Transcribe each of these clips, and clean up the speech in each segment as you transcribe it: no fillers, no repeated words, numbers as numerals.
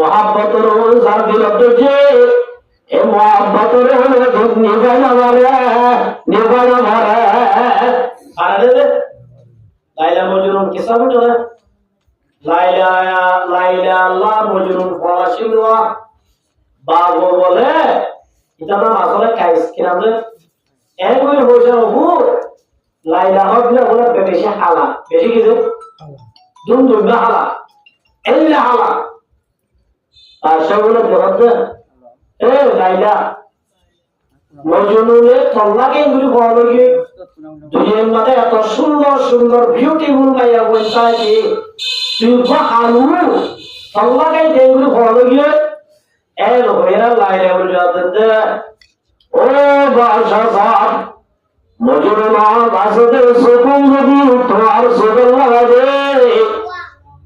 মোহাব্বতের যার দিল যে এই মোহাব্বতের নিবে না মারে নিবে না মারে আরে লাইলা মজনুন কিসা বুঝো না লাইলা লাইলা আল্লাহ মজনুন ফরাসিল বাবু বলে এটা না আসলে কাইস কিনা বলে এগুলো হইছে হু লাইলা হবলে বলে বেশি হালা বেশি কিছু দুম দুম হালা এলে হালা আর সবগুলো বলতে এ লাইলা মজনুনে তল্লাকে এগুলো বলে কি দুনিয়ার মধ্যে এত সুন্দর সুন্দর বিউটিফুল মাইয়া বলতা কি তুই হালু তল্লাকে এগুলো বলে কি এ লোকেরা লাইলা বলতে ও বাদশা সাহেব মজনুনা বাসতে সুকুন যদি তোমার সুকুন লাগে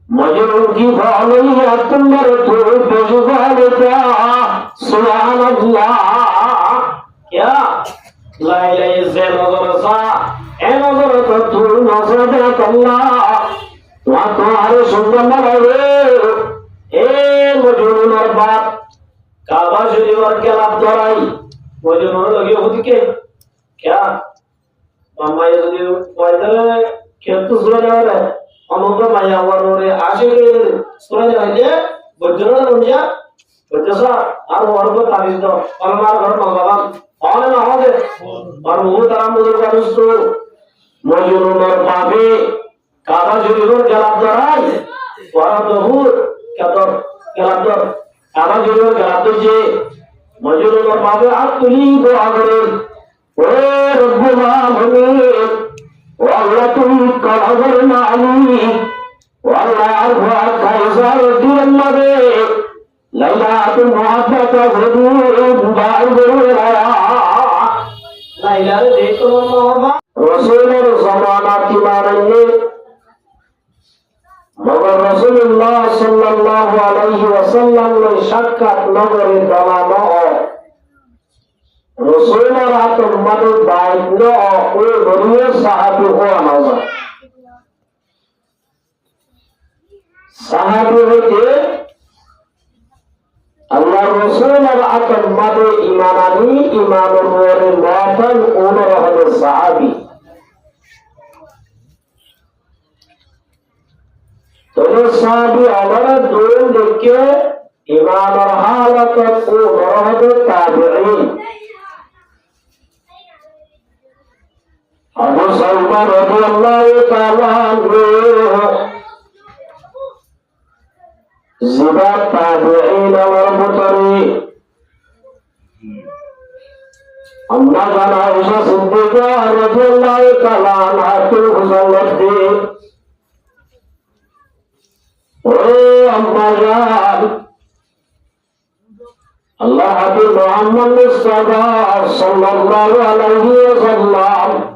मजनून की भावनी तुम्हारे थोड़े बेजुबान सुभान अल्लाह क्या लाइला से नजर सा ए नजर तो तू नजर दे अल्लाह वहां तुम्हारे सुंदर न लगे ए मजनून और बाप काबा शरीफ और क्या लाभ दोराई मजनून लगे खुद के क्या मामा ये जो पैदल क्या तो सुना जा रहा है अमोगा माया वालोरे आशे के सुना जाएंगे बच्चों ने उन्हें बच्चों सा आर वालों को तारीफ दो और हमारे घर में बाबा और ना हो गए और वो तरह मुझे का दोस्तों मजनून और बाबे काबा शरीफ और गलाब दराज वाला तो हूँ क्या तो गलाब दर काबा शरीफ और गलाब दर जे मजनून और बाबे आप तुली को आगरे ओ रब्बुल्ला भगवान والله तुम कलवर नानी والله अरबा कायजार दिल मरे लैला तुम मोहब्बत हदूर बाल बरुला लैला देखो मोहब्बत रसूल ज़माना की मानेंगे मगर रसूलुल्लाह सल्लल्लाहु अलैहि वसल्लम ने शक्कत नगर दलाना रसूलर आतम मदे बाइनो ओ बरिए साहबी हो नजर साहबी होते अल्लाह रसूलर आतम मदे ईमानानी ईमान मोरे मातन ओन रहने साहबी तो साहबी हमारा दूर देखे ईमान और हालत को रहने ताबिईन अबू सलमान रज़ियल्लाहु ताला अन्हु ज़िबा ताबिईन और मुतरी अम्मा जान आयशा सिद्दीक़ा रज़ियल्लाहु ताला अन्हा की हुज़ूरत दी ओ अम्मा जान अल्लाह हबीब मोहम्मद मुस्तफा सल्लल्लाहु अलैहि वसल्लम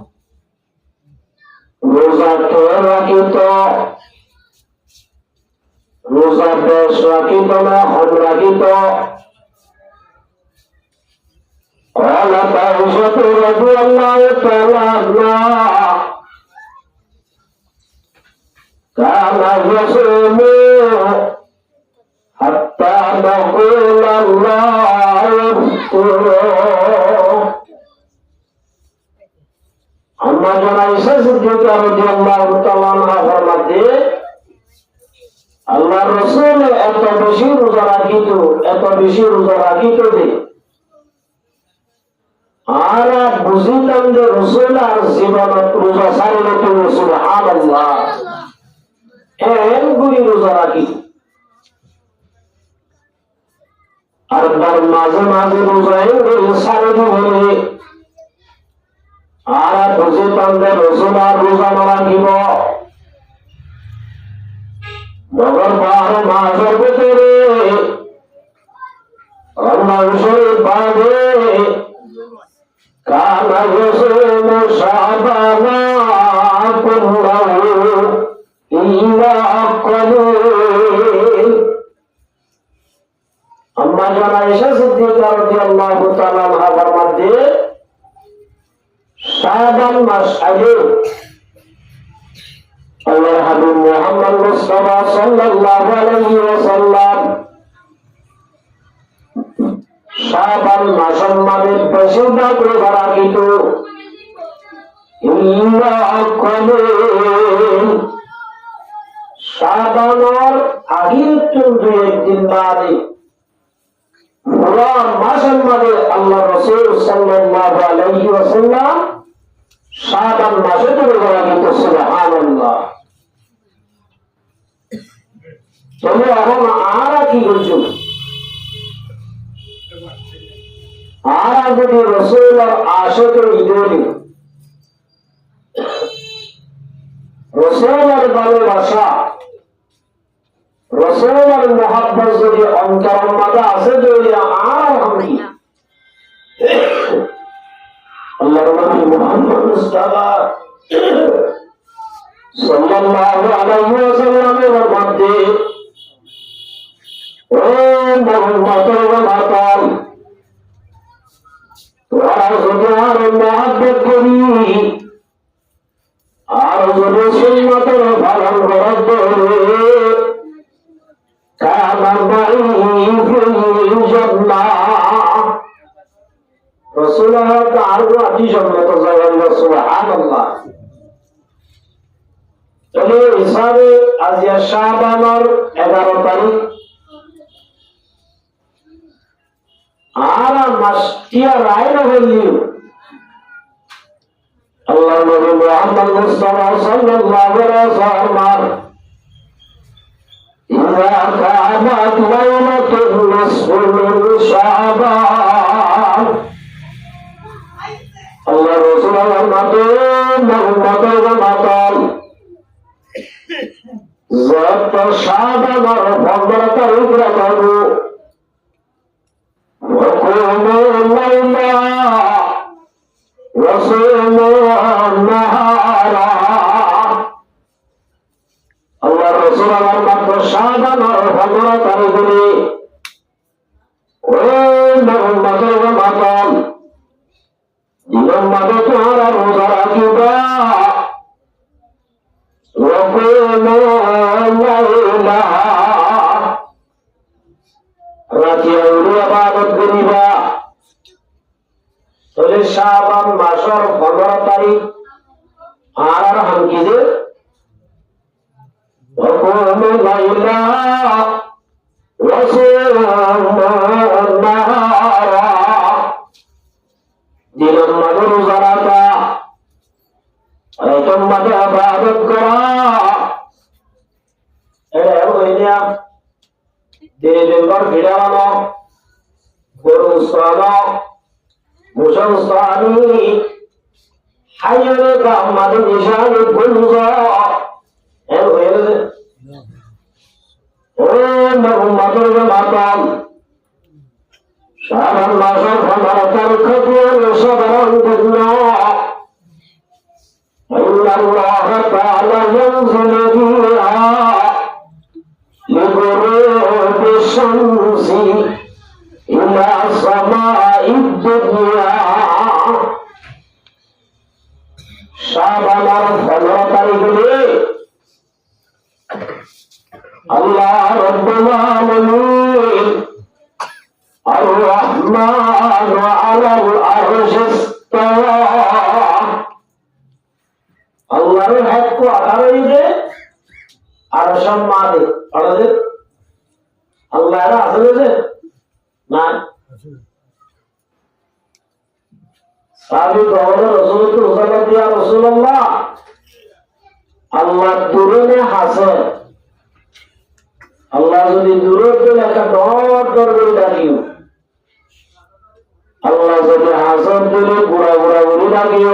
रोजा राखी तो रोजा बेश राखी तो ना हम राखी तो अल्लाह ताइशा तो रज़ी अल्लाह ताला अन्हा काना यसुमु हत्ता नक़ूल अल्लाह अम्मा जान आयशा सिद्दीक़ा রাদিয়াল্লাহু তাআলা আনহা ফরমাতে আল্লাহ রাসূল এত বেশি রোজা রাখিত যে আর বুঝিতাম যে রাসূল আর জীবনত রোজা ছাড়িলে তো সুবহানাল্লাহ এর গুলি রোজা রাখি আর মাঝে মাঝে রোজা ছাড়ি দিবে আর বুঝে তাদের রসুল আর রোজা রাখিব মগর 12 মাসের ভিতরে রমজান শরীফ বাদে কানা ইয়াসুমু শাবানা কুল্লাহু ইল্লা কলিল আম্মা জান আয়েশা সিদ্দিকা রাদিয়াল্লাহু তাআলা আনহা ফরমাতে शाबान मास आगे अल्लाह हबीब मोहम्मद मुस्तफा सल्लल्लाहु अलैहि वसल्लम শাবান মাসের মাঝে বেশিরভাগ রোজা কিন্তু শাবানের আগের দুই একদিন বাদে পুরা মাসের মাঝে আল্লাহ রাসূল সাল্লাল্লাহু আলাইহি ওয়াসাল্লাম শাবান মাসে রোজা কিন্তু সুবহানাল্লাহ। তবে এখন আর কি করছো? আর যদি রসুলের আশকের ইদলি রসুলের ভালোবাসা রসুলের মহাব্বত যদি অন্তরের মাঝে আছে যদি আর আমি আল্লাহর নবী মুহাম্মদ মুস্তাফা সাল্লাল্লাহু আলাইহি ওয়াসাল্লামের মধ্যে ও মুহাম্মদের মাতাল তোরা যদি আর মহাব্বত করি আর যদি সুন্নতের পালন করার পরে কামার বাড়ি রসুল আর আদি সম্মত সুবহানাল্লাহ। তবে হিসাবে আজ শাবানের 11 তারিখ আর মাসটিয়া রায় না হইলিও আল্লাহ নবী মুহাম্মদ মুস্তাফা সাল্লাল্লাহু আলাইহি ওয়াসাল্লাম ইযা কামাত লাইলাতুন নিসফু মিন শাবান আল্লাহ রাসূলের নামে মুহাম্মদের নাম যত শাবানের 15 তারিখ রাখবো وقوموا الليل وصوموا النهار الله رسول الله مكة شعبان وفضل تريدني وإنهم ومطل لما تطهر روزراكبا وقوموا الليل শাবান মাসের 15 তারিখ আর হামকি যে দিনের মাঝে রোজা রাখা রাতের মাঝে ইবাদত করা এটা হইয়া দিনের ভিড় বানানো গরু সানো মুসলমানি হায়রে কামাদ নিশানে গুলজা এর হইছে ও মুহাম্মদের মাতাম শাবান মাসের 15 তারিখ থেকে সাধারণ দিন আল্লাহ তাআলা ইয়ানজিলু বিহা লিগুরুবি শামসি ইলা সামাইদ দুনিয়া শাবানের 15 তারিখে আল্লাহ রাব্বুল আলামিন আর রহমান আলাল আরশ ইস্তাওয়া আল্লাহর হক আধারে আরশের মাঝে পড়ে আল্লাহর আসলে যে না সাহাবী বলেন রাসূলুল্লাহ রাসূলুল্লাহ আল্লাহ দূরে হাসে আল্লাহ যদি দূরে থেকে একটা ডর ডর করে ডাকিও আল্লাহ যদি হাসন দিলে বুড়া বুড়া করে ডাকিও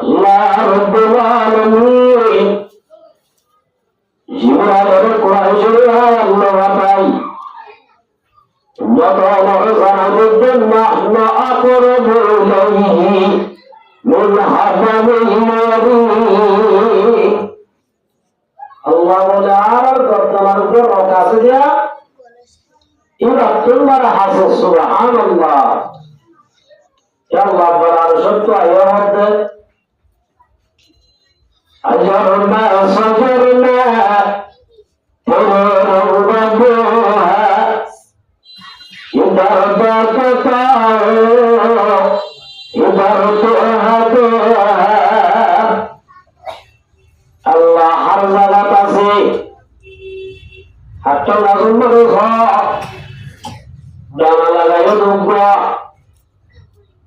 আল্লাহ রাব্বুল আলামিন জিবরাইলের কোরআন শরীফে আল্লাহ পাই যত আমার জানাবেন নাহনু আকরাবু ইলাইহি মিন হাবলিল ওয়ারিদ আল্লাহ বলে আর তোমার উপর কাছে দিয়া এরা তোমার হাসে সুবহানাল্লাহ আল্লাহ বলার সত্য আয়ার মধ্যে আজরনা সাজরনা হাতটা লাগুন মানে ডানা লাগাইয়া ঢুকবা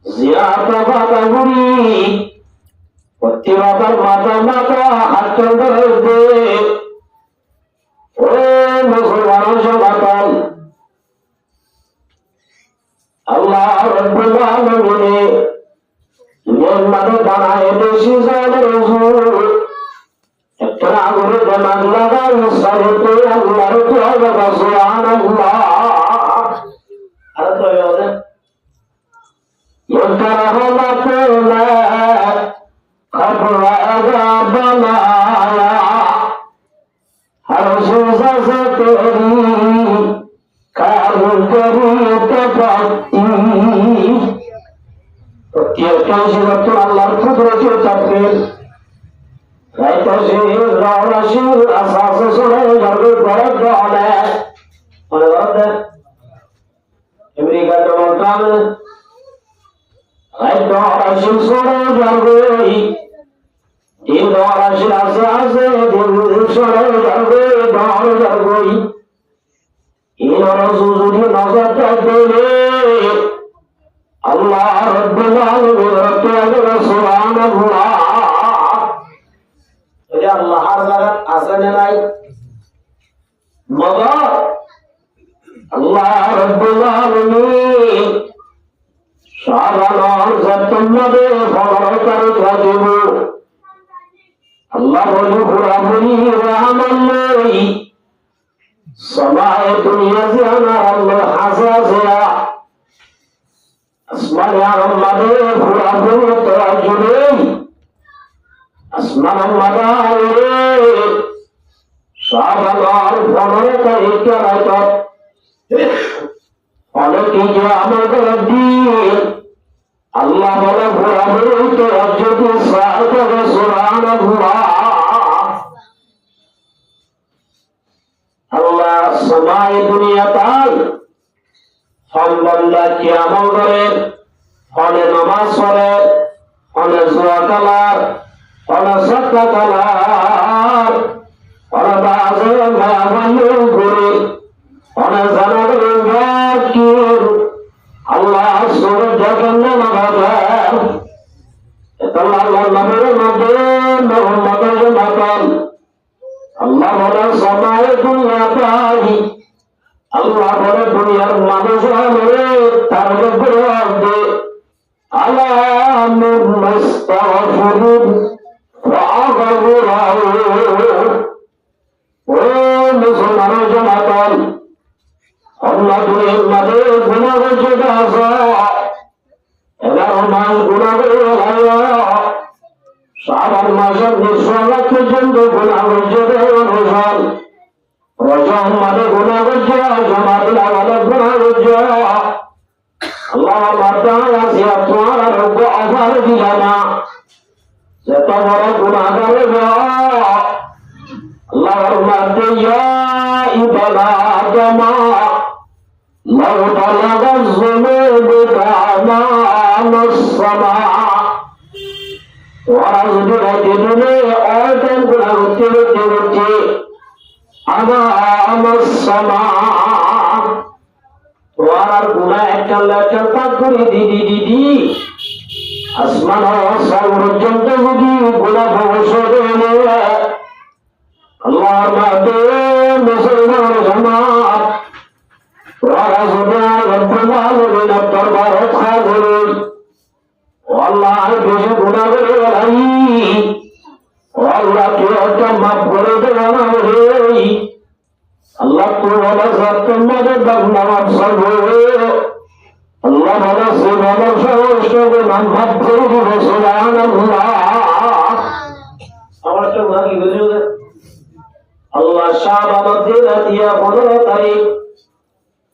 জিয়াটা বাতা গুড়ি প্রতি বাতার মাথা মাথা হাতটা ধরবে ও মুসলমান সমাতন আল্লাহ রব্বুল আলামিন দুনিয়ার মাঝে দাঁড়ায় বেশি জানের হুজুর একটা আগুনে দামাগ লাগাই সারিতে আল্লাহর তোবা সুবহানাল্লাহ আর তো হবে يكرهك لا خبر بنايا हर सुजा से तेरी कारुगरी तपति प्रत्येक जीवत अल्लाह कुदरती तकदीर राइतसी रावलासी आसास सुने जरूर परत गाने मने बात है अमेरिका डोनाल्ड ट्रम्प राइतसी सुने जरूर दिन राशि आसे आसे दिन सुने जरूर दार जरूर इन रसूल नजर तकदीर अल्लाह रब्बुल आलमीन सुबहानाल्लाह ये अल्लाह रज़ाक आसने नहीं मगर अल्लाह रब्बुल आलमीन शाबान जतमदे फगर कर जादिबो अल्लाह बोली पूरा बोली रहमल्लाही समाए दुनिया से अना अल्लाह हसासिया अस्मान यारम्मदे पूरा बोली तराजुले अस्मान अम्मदारे शाबान फगर कर क्या रहता फलक कीजिए अमल कर दीन अल्लाह बोला पूरा बोली तराजुले साहब सुबहानल्लाह अल्लाह समाए दुनिया ताल हम बंदा की अमल करे हने नमाज पढ़े हने जुआ कलार हने सत्ता कलार हने बाजे भावने घुरे हने जनादे जाकिर अल्लाह सूरज जगन्ने नबाद इतना नबी नबी मोहम्मद जमातन अल्लाह बोले समाए दुनिया ताही अल्लाह बोले दुनियार मानुष हमें तारगे गुराब दे अलामुर मस्तगफिरुन फागफिराहु ओ मुसलमान जमातन अल्लाह दुनियार मादे गुनाह करते आसा एला मान गुनाह करे आया शाबान माসের 100 লাখ পর্যন্ত গুনাহ করতে অনুসার রজব মাসে গুনাহ করতে জমাতুল আওয়ালে গুনাহ করতে আল্লাহ মাতায়া সিয়া তোমার রব আফার দিলানা যত বড় গুনাহগার আল্লাহর মাতে ইয়া ইবাদামা লাউ বালাগা যুনুবুকা মা'আস-সামা और जो दिनों और दिन गुना होते अमामसमा और गुना एक तक करी दी आसमान और सर्वजंत होगी गुना भविष्य देने अल्लाह माते मुसलमान जमात और सुबह रब्बुल आलमीन दरबार हाजिर अल्लाह बेशे गुनाह करे भाई अल्लाह के हकम माफ करे देना रे अल्लाह तू वाला सत्य मदद बगना माफ सब अल्लाह वाला से वाला सर्वश्रेष्ठ के नाम माफ करे दे सुबहानल्लाह আমার তো না কি বুঝলে আল্লাহ শাবান দিন দিয়া 15 তারিখ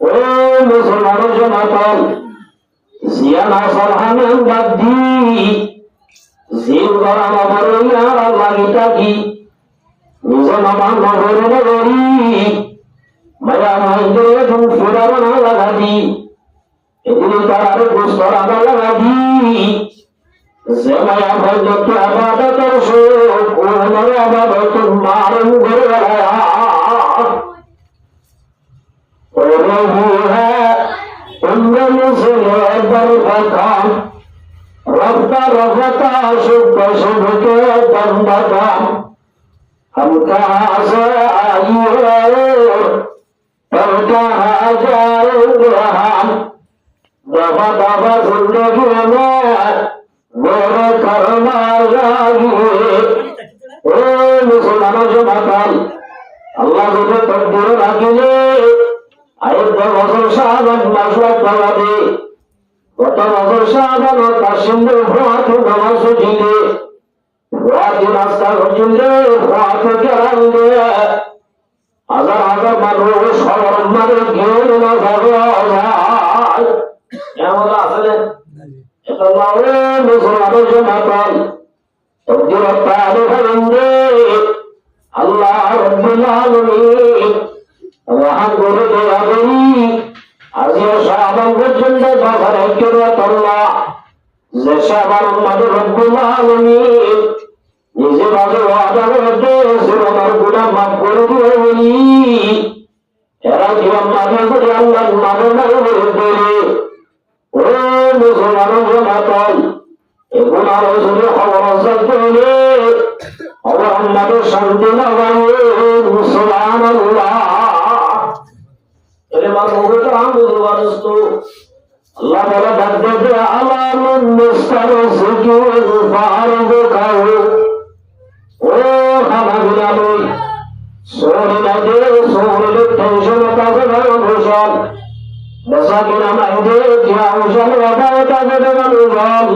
ও মুসলমান জমাতন জিয়ানা সরহানের বাদি জিন গরা নবরিয়া লাগিটা কি নিজে নামান নবরি নবরি মায়া মহিন্দে তুমি ফিরাবো না লাগাদি এদিন তার গোস্তরা লাগাদি যে মায়া ভজত আবাদতের শোক ওনার আবাদত মারুন ঘরে रही है उनमें से बरकत रफ्ता रफ्ता शुभ शुभ के बंदता हम कहाँ से आए पर कहाँ जाएंगे हम दफा दफा जिंदगी में मेरे करना चाहिए ओ मुसलमानों जो माताल अल्लाह तुझे तकदीर राखिले आयत बजर शाहबान माशुआत बावादे गत बजर शाहबान ও তার সিন্ধু ভুয়াতে নামাজ উঠিলে ভুয়াতে রাস্তা ঘটিলে ভুয়াতে কেরালে হাজার হাজার মানুষ সবার মাঝে গিয়ে না যাবে এমন আসলে এটা লাউরে মুসলমানের জন্য মাতাল তকদীর পারে ফেলবে আল্লাহ রব্বুল আলামিন রহম করে দেয়াবেন আজিয়া শাবান পর্যন্ত বাবার কিরাত আল্লাহ যে শাবান মাদে রব্বুল আলামিন নিজে বাজে ওয়াদা করতে জীবনের গুনাহ মাফ করে দিয়ে বলি এরা জীবন মাফ করে আল্লাহ নামে নামে বলে ও মুসলমানের জমাতল এগুনার যদি খবর আসতে হলে আমাদের শান্তি না হবে সুবহানাল্লাহ এর মানে ওটা আমরা বলবো আল্লাহ বলে বাদে আলামুন মুস্তারসিকুল ফারদ কাউ ও হানাবিলামি সোরে লাগে সোরে টেনশন কাজে ভরসা মসাকিনা মাইদে কিয়া উশাল ওয়াদা কাজে মানুষজন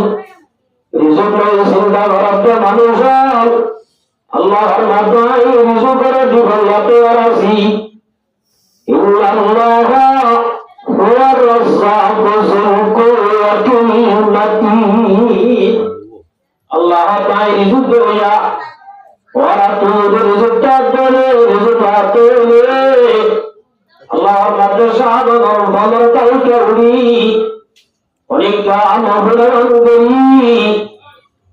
রিজুক নাই চিন্তা করতে মানুষজন আল্লাহর মাধ্যমে রিজুক করে দিবাল্লাতে আরাসি ইন্নাল্লাহ হুয়ার রাজ্জাকু যুল কুওয়াতিল মাতিন আল্লাহ তাই রিজুক দেয়া ওরা তুই রিজুকটা দেলে রিজুক হাতে আল্লাহর মাধ্যমে সাধন ভালো কাউকে উড়ি অনেকটা মহলান করি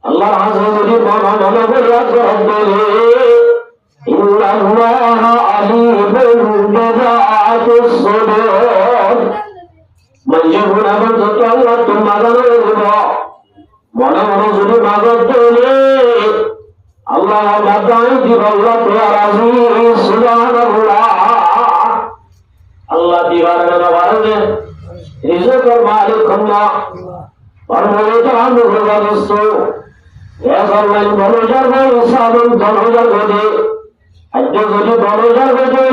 আল্লাহ হাজে যদি মনে মনে করে রাখবে ইন্নাল্লাহ আলিমুল বিযাতিস সুদূর মঞ্জুর আমার যত আল্লাহ তোমার মনে মনে যদি মাগত দেলে আল্লাহ মাদাই দিবাল্লাহ রাজি সুবহানাল্লাহ আল্লাহ দিবার না বারবে রিজক और मालिक अल्लाह और बोले तो हम होगा दोस्तों ऐसा मैं बरोजर में साबन बरोजर दे आज जो बरोजर दे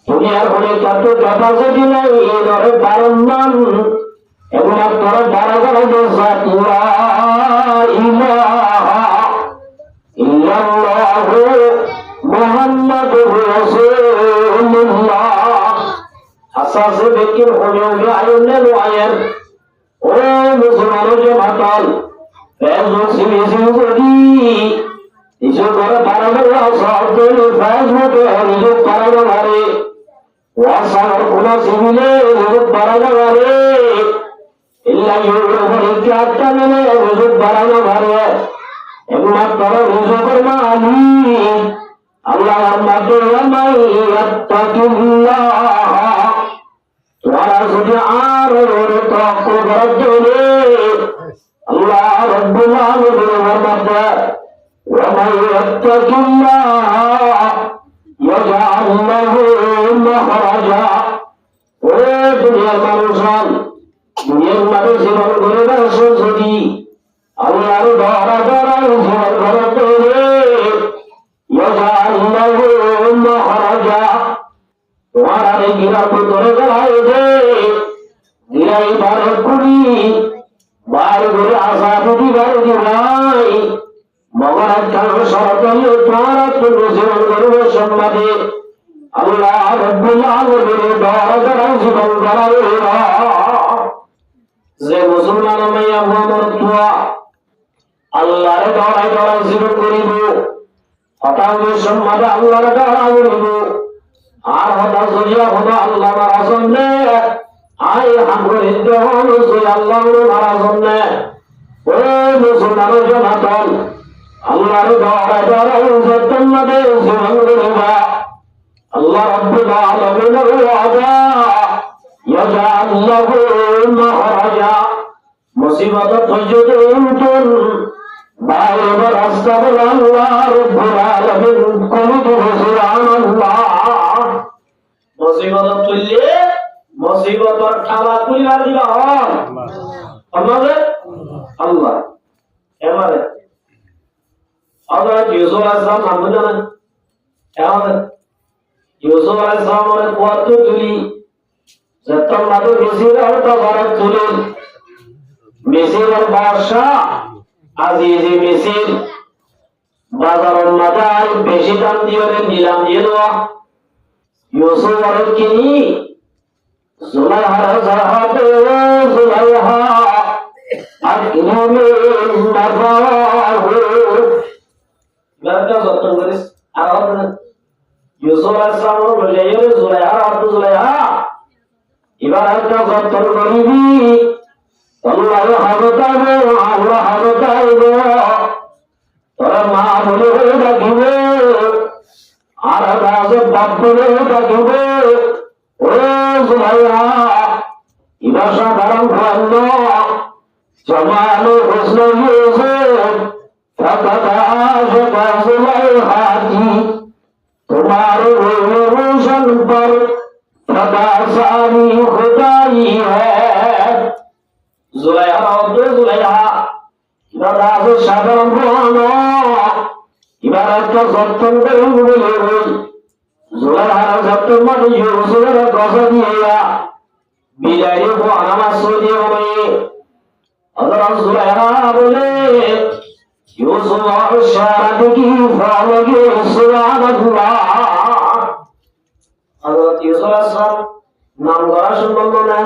दुनिया भरे कत कैपेसिटी नहीं और बारम्बार এবং আপনারা বারবার বলছেন লা ইলাহা ইল্লাল্লাহু মুহাম্মাদুর রাসূলুল্লাহ আসাসে বেকির হয়ে আয়নে ওয়ায়ের ও মুসলমানের যে মাতাল ফেসবুক সিমিসি ইসো করে বারবার আসতে ফেসবুকে নিজে পারানো মারে ওয়াসার কোনা সিমিলে নিজে পারানো মারে ইল্লা ইউরোপের ইতিহাসটা মেনে নিজে পারানো মারে একমাত্র রিজকের মালিক আল্লাহর মাধ্যমে মাইয়াত্তাকিল্লাহ তোরা যদি আর তাওয়াক্কুল করতে আল্লাহ রাব্বুল আলামিনের ফরমাতে ওয়া মাইয়াত্তাকিল্লাহ ইয়াজআল লাহু মাখরাজা ও দুনিয়ার মানুষজন দুনিয়ার মানুষ জীবন করে আসো যদি আল্লাহর দরা দরা জীবন করতে ইয়াজআল লাহু মাখরাজা তোমার এই গিরাপ করে গলায় দে গিরাই বারে কুড়ি বার করে আসা যদি বারে দিলাই মগর কাল সরকারি তোমার তুমি জীবন করবে সম্মানে আল্লাহ রাব্বুল আলামিনের দরা দরা জীবন করাবে যে মুসলমান মাইয়া মরতুয়া আল্লাহর দরা দরা জীবন করিব হঠাৎ সম্মানে আল্লাহর দরা করিব আর হঠাৎ জড়িয়া হলো আল্লাহ মারা জন্যে আই হামরে দেহন জয় আল্লাহ মারা জন্যে ও মুসলমানের জনাতন আল্লাহর দরা দরা যতন মাদে জীবন করিবা আল্লাহ রাব্বুল আলামিনের ওয়াদা ইয়াজআল লাহু মাখরাজা মুসিবত ধৈর্য ধরুন বাইরে রাস্তা বলে আল্লাহ রাব্বুল আলামিন কলিত সুবহানাল্লাহ মুসিবত তুললে মুসিবতর ঠালা তুলিবার দিবা আল্লাহ আল্লাহ এবারে হযরত ইউসুফ আলাইহিস সালাম নাম জানেন এবারে ইউসুফ আলাইহিস সালামের কুয়াত তুলি যতন মাদু মিসির আর বাজারে তুলি মিসিরের বাদশা আজিজি মিসির বাজারের মাদায় বেশি দাম দিয়ে নিলাম দিয়ে দেওয়া ইউসুফ আলাইহিস কিনি জুলাইহার জাহাতে জুলাইহা আর ইনামে নাফাহু গাটা যত্ন করিস আর হবে ইউসুফ আলাইহিস সালাম বলে জুলাইহা আর জুলাইহা এবার একটা যত্ন করিবি আল্লাহ হাবতাবে আল্লাহ হাবতাবে তোরা মা বলে ডাকিবে আর রাজ বাপ বলে ডাকিবে ও জুলাইহা এবার সাধারণ ভান্ন জমানো হোসন ইউসুফ ফকাশ জুলাইহাতি তোমার रोशन पर सदा सारी खुदाई है जुलैहा जुलैहा इबारत साधारण भानो इबारत का सत्तन করে जुलैहा सत्तन মানে ইউসুফের কথা দিয়া বিদায় ভানা মাসুদি হবে হযরত जुलैहा বলে ইউসুফ শাহাদ কি ফালগে সুবহানাল্লাহ হযরত ইউসুফ আলাইহিস সালাম নাম করা শুনল না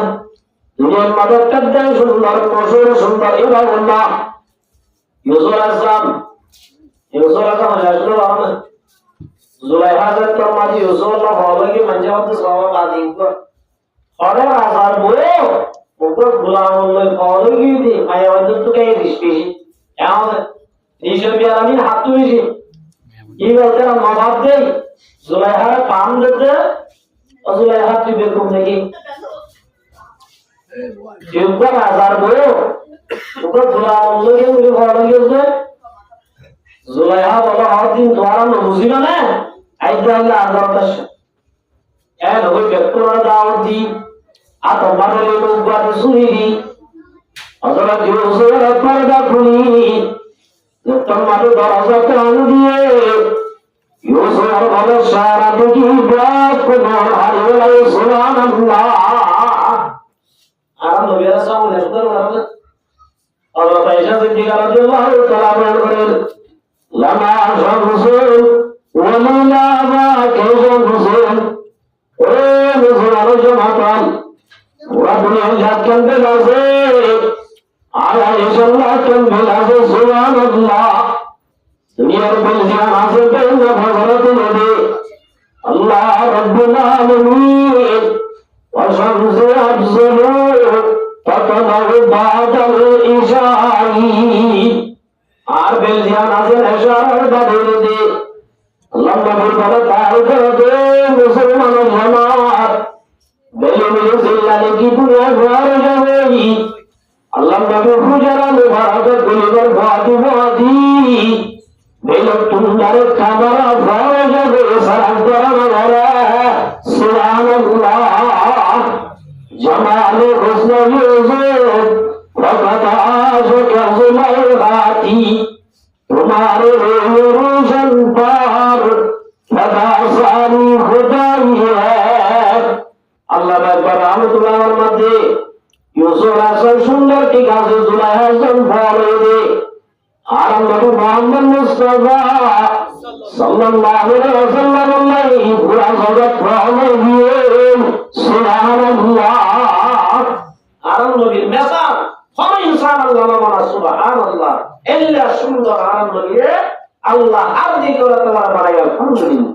দুনিয়ার মাঝে একটা সুন্দর মশুর সুন্দর ইবাদুল্লাহ ইউসুফ আলাইহিস সালাম আসলে বাবা जुलैहा से तो माजी यूसुफ का फालगे मंजाब तो सवाल आदि को और आजार बोले ऊपर गुलाम लोग फालगे थी आया वजह तो क्या रिश्तेशी यहाँ से नीचे भी आदमी हाथ तो भी ये बोलते हैं माबाप दे जुलैहा काम देते और जुलैहा की बेकुम नहीं ऊपर आजार बोले ऊपर गुलाम लोग ये मुझे फालगे से जुलैहा बोला हर दिन द्वारा नमूजी बने ऐसे अल्लाह आज़ाद है लोग व्यक्तियों दावत दी आप हमारे लोग बात सुनी दी हज़रत यूसुफ पर दाखुली जब तक हमारे दरवाज़ा पे आने दिए यूसुफ और वाले शारा की बात को नौर हारे वाले सुनान अल्लाह आराम लोग ऐसा मुझे सुधर वाला और पैसा से दिखाना जो वाले तलाब में करें लमा शमसुल वलीला वा केशमसुल ओ मुसलमानो जमातान पूरा दुनिया जाकर बेला से आया इंशाअल्लाह कल बेला से सुभान अल्लाह दुनिया में बेला से बेला भगवत ने अल्लाह रब्बुल आलमीन व शम्स अफजलु ततलु बादल इशाई আর বেলজিয়ান আছেন এশার বাদল দে আল্লাহ নবীর বলে তার দে মুসলমানের জামাত বেলে মিলে জিল্লালে কি দুনিয়া ঘর যাবে আল্লাহ নবী ফুজারা মুবারক গুলিবার বাদি বেলে তুমদারে কামরা ঘর যাবে সালাম করা মারা সুবহানাল্লাহ জামালে হুসন ইউসুফ फकाश जुलैहाती तुम्हारे रोशन पर सदा सारी खुदाई है अल्लाह अकबर रहमतुल्लाह मध्य यूसुफ आलाइहिस सुंदर की गाजे जुलैहा जन फॉलो दे आरम नबी मोहम्मद मुस्तफा सल्लल्लाहु अलैहि वसल्लम ने पूरा जगत फॉलो दिए सुभान अल्लाह आरम नबी मेसा हम इंसान अल्लाह माना सुभान अल्लाह इल्ला सुंदर आरम नबी अल्लाह हर दी করে তোমার বাড়াই আলহামদুলিল্লাহ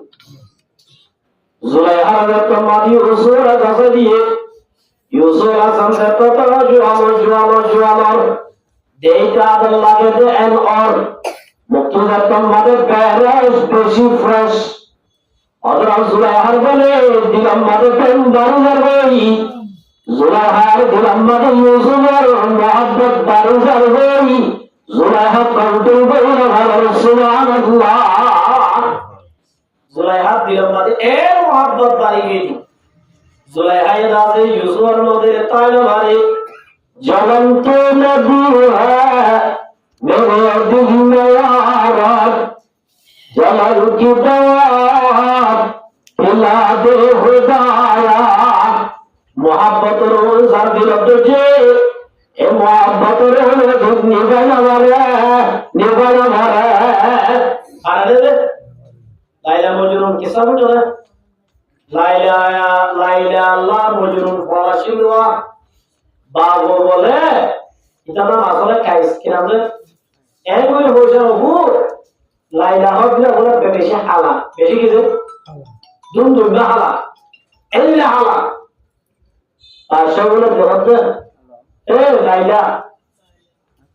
जुलैहा ने मादी यूसुफ কাছে দিয়ে यूसुफ আসাম से तो जुआनो देता अल्लाह के एन और मुक्तुजा मादे पहले बेशी फ्रेश হযরত জুলাইহার বলে দিলাম মাঝে প্রেম বারুজার বই জুলাইহার দিলাম মাঝে ইউসুফের মহব্বত বারুজার বই জুলাইহা কন্ট্রোল করে ভালো সুবহানাল্লাহ জুলাইহা দিলাম মাঝে এর মহব্বত বাড়ি গেল জুলাইহা দাদে ইউসুফের মধ্যে তাইলা বাড়ি জ্বলন্ত নদী হ্যায় মেরে দিল মে আরাত जमल की दवा पिला दे खुदाया मोहब्बत रोज सर दिल तुझे ए मोहब्बत रोज निभाना भरे अरे लाइला मजनून किस्सा बोलो ना लाइला लाइला अल्लाह मजनून फराशिलवा बागो बोले इतना मासला काइस के नाम से एक कोई हो जाओ লাইলা হবলা বলে বেশি হালা বেশি কিছু দুম দুম না হালা এল্লা হালা আর সবগুলো জবাব দে এ লাইলা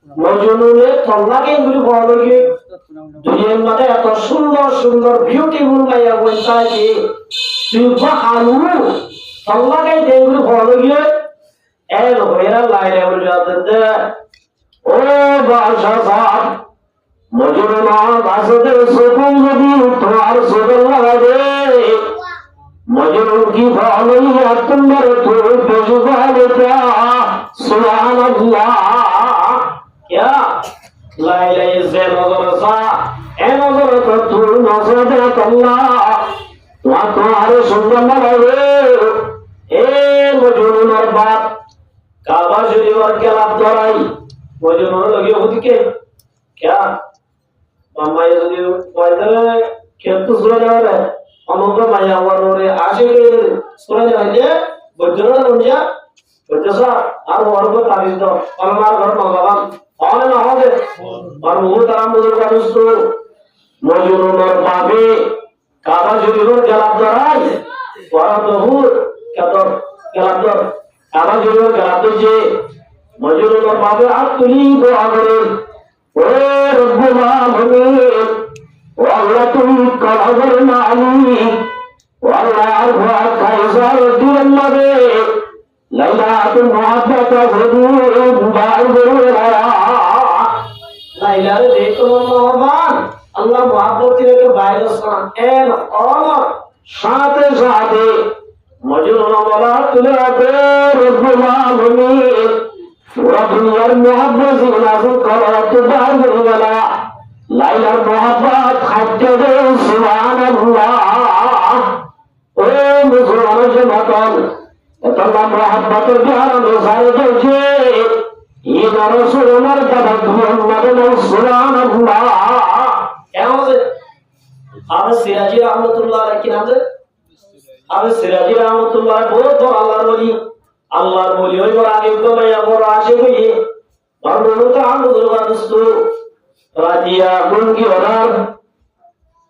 মজনুনে তল্লাকে গুলি বলো কি দুনিয়ার মধ্যে এত সুন্দর সুন্দর বিউটিফুল লাইয়া বলতা কি তুই বাহালু তল্লাকে দেগুলি বলো কি এ হইরা লাইলা বলে জবাব দে ও বাদশা সাহেব मजनुना बासते सुकून नदी तुम्हार सुगल लगा दे मजनू की भावनी अतंबर तो बेजुबान क्या सुभान अल्लाह क्या लाइला से नजर सा ए नजर तो तू नजर दे अल्लाह वहां तुम्हारे सुगल लगा दे ए मजनू नर बात काबा शरीफ और क्या लाभ दोराई मजनू लगी होती के क्या मामा ये जो वाइदर खेत तो सुना जा रहा है अमुक माया वालों आशे के सुना जा रहा है बच्चों ने उन्हें बच्चों सा आर और को तारीफ दो और हमारे घर में बाबा और ना हो गए और वो तरह मुझे का दोस्तों मौजूद और बाबे काबा जुरीवर गलाब दराज और दहूर क्या तो गलाब दर काबा जुरीवर गलाब दे मौजूद और बाबे आप तुली दो आगरे رب العالمين والله तुम कलवर नाली والله अरफा कैसर दिल मरे लैला तुम मोहब्बत हदूद बालबुरा लैला रे देखो मोहब्बत अल्लाह मोहब्बत के बाहर सुना एन और साथे साथे मजनून वाला तुले रब العالمين दुनियार मोहब्बत से नाज़िल करा तो बाहर वाला लाइला मोहब्बत खाते दे सुभान अल्लाह ओ मुसलमान से मतल इतना मोहब्बत प्यार में सारे देखे ये रसूल उमर का मोहम्मद ने सुभान अल्लाह क्या हो से आप सिराजी रहमतुल्लाह की नाम से आप सिराजी रहमतुल्लाह बहुत बड़ा अल्लाह वली আল্লাহর বলি ওই বড় আগে তো ভাইয়া বড় আসে কই বর্ণনা আমুদুল ওয়াদস্তু রাদিয়া গুনকি ওরার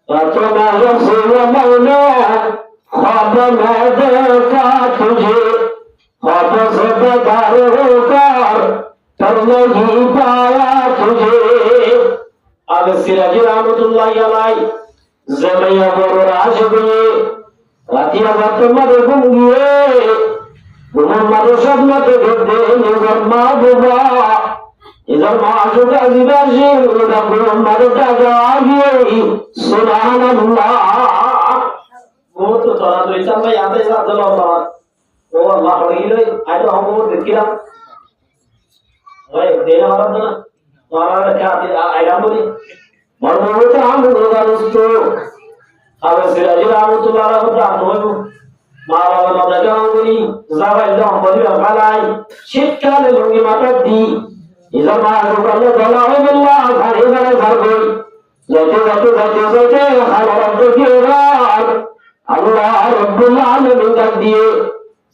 রাতনা রসুল মাওলা ख्वाब में देखा तुझे ख्वाब से बेदार होकर कर नहीं पाया तुझे अब सिराजी रहमतुल्लाह अलैहि जमैया बड़ो आशे कई रातिया वक्त में गुंगिए मोहम्मद शब्द के दे निजर माबुबा इधर माशुका जिबाशी उधर मोहम्मद का जागी सुभान अल्लाह वो तो थोड़ा तो इतना मैं यहाँ पे साथ चला हुआ वो अल्लाह पढ़ी ले आज तो हम वो देखिए भाई देना वाला था ना हमारा क्या आया बोली मरमर तो हम लोग दोस्तों अब सिराजी रहमतुल्लाह को तो मारा माता गांगुली जावाई दम बड़ी वालाई शीतकाले लुंगी माता दी इधर मारो बल्ले दलावे बिल्ला घरे घरे घर गई जाते जाते जाते जाते हमारा तो किया अल्लाह रब्बुल आलमीन का दिए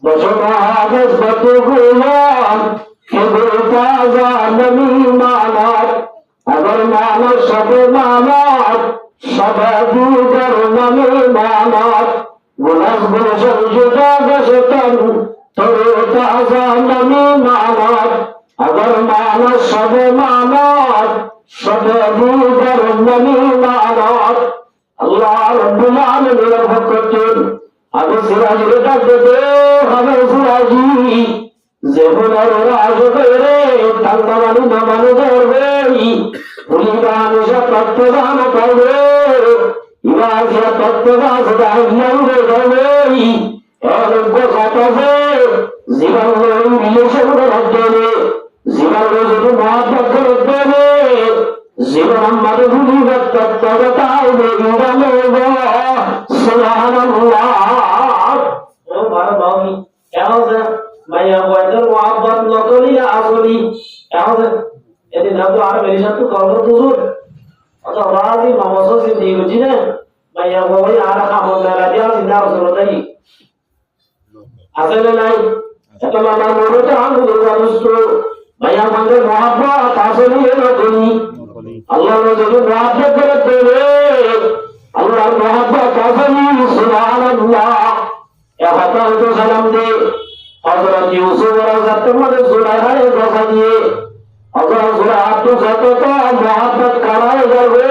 बसों हादस बतु गुलाम के बेटा जानमी मानात अगर मानो सब मानात सब दूर नमी मानात गुलाब गुलशन जुदा गशतन थोड़े ताजा नमी मानात अगर मानो सब मानात सब दूर नमी मानात আল্লাহ রাব্বুল আলামিনের ভক্তদের আবু সিরাজের ডাকতে হবে সিরাজি যেমন রাজ করে তাঙ্গা মানু না মানু ধরবে পুলিবান সব তত্ত্বদান করবে ইবাসা তত্ত্বদান দাইয়াই ধরবে অনন্ত সাথে জীবন রিলেশন করতে জীবন যদি মহাব্বত করতে জীবন আমাদের ভুলিবার তত্ত্বতাই বেরিয়ে সুবহানাল্লাহ ও ভারত ভাবি কেমন মাইয়া বয়দের মহাব্বত নকলি আসলি কেমন এটি না তো আর মেরে সাথে কবর দুজুর অত রাজি মামসো জিন্দেগি বুঝি না মাইয়া বয় আর খামন মেলা দিয়া জিন্দা রসুলতাই আসলে নাই এটা মামা মরতে আঙ্গুল রাজস্ব মাইয়া বয়দের মহাব্বত আসলি নকলি আল্লাহ যদি মহাব্বত করতে আল্লাহর মহাব্বত আসলি সুবহানাল্লাহ একাতা তো সালাম দে হযরত ইউসুফ রাজাতের মধ্যে সুলাইমানের কথা দিয়ে হযরত সুলাইমান তো যত মহাব্বত করায় যাবে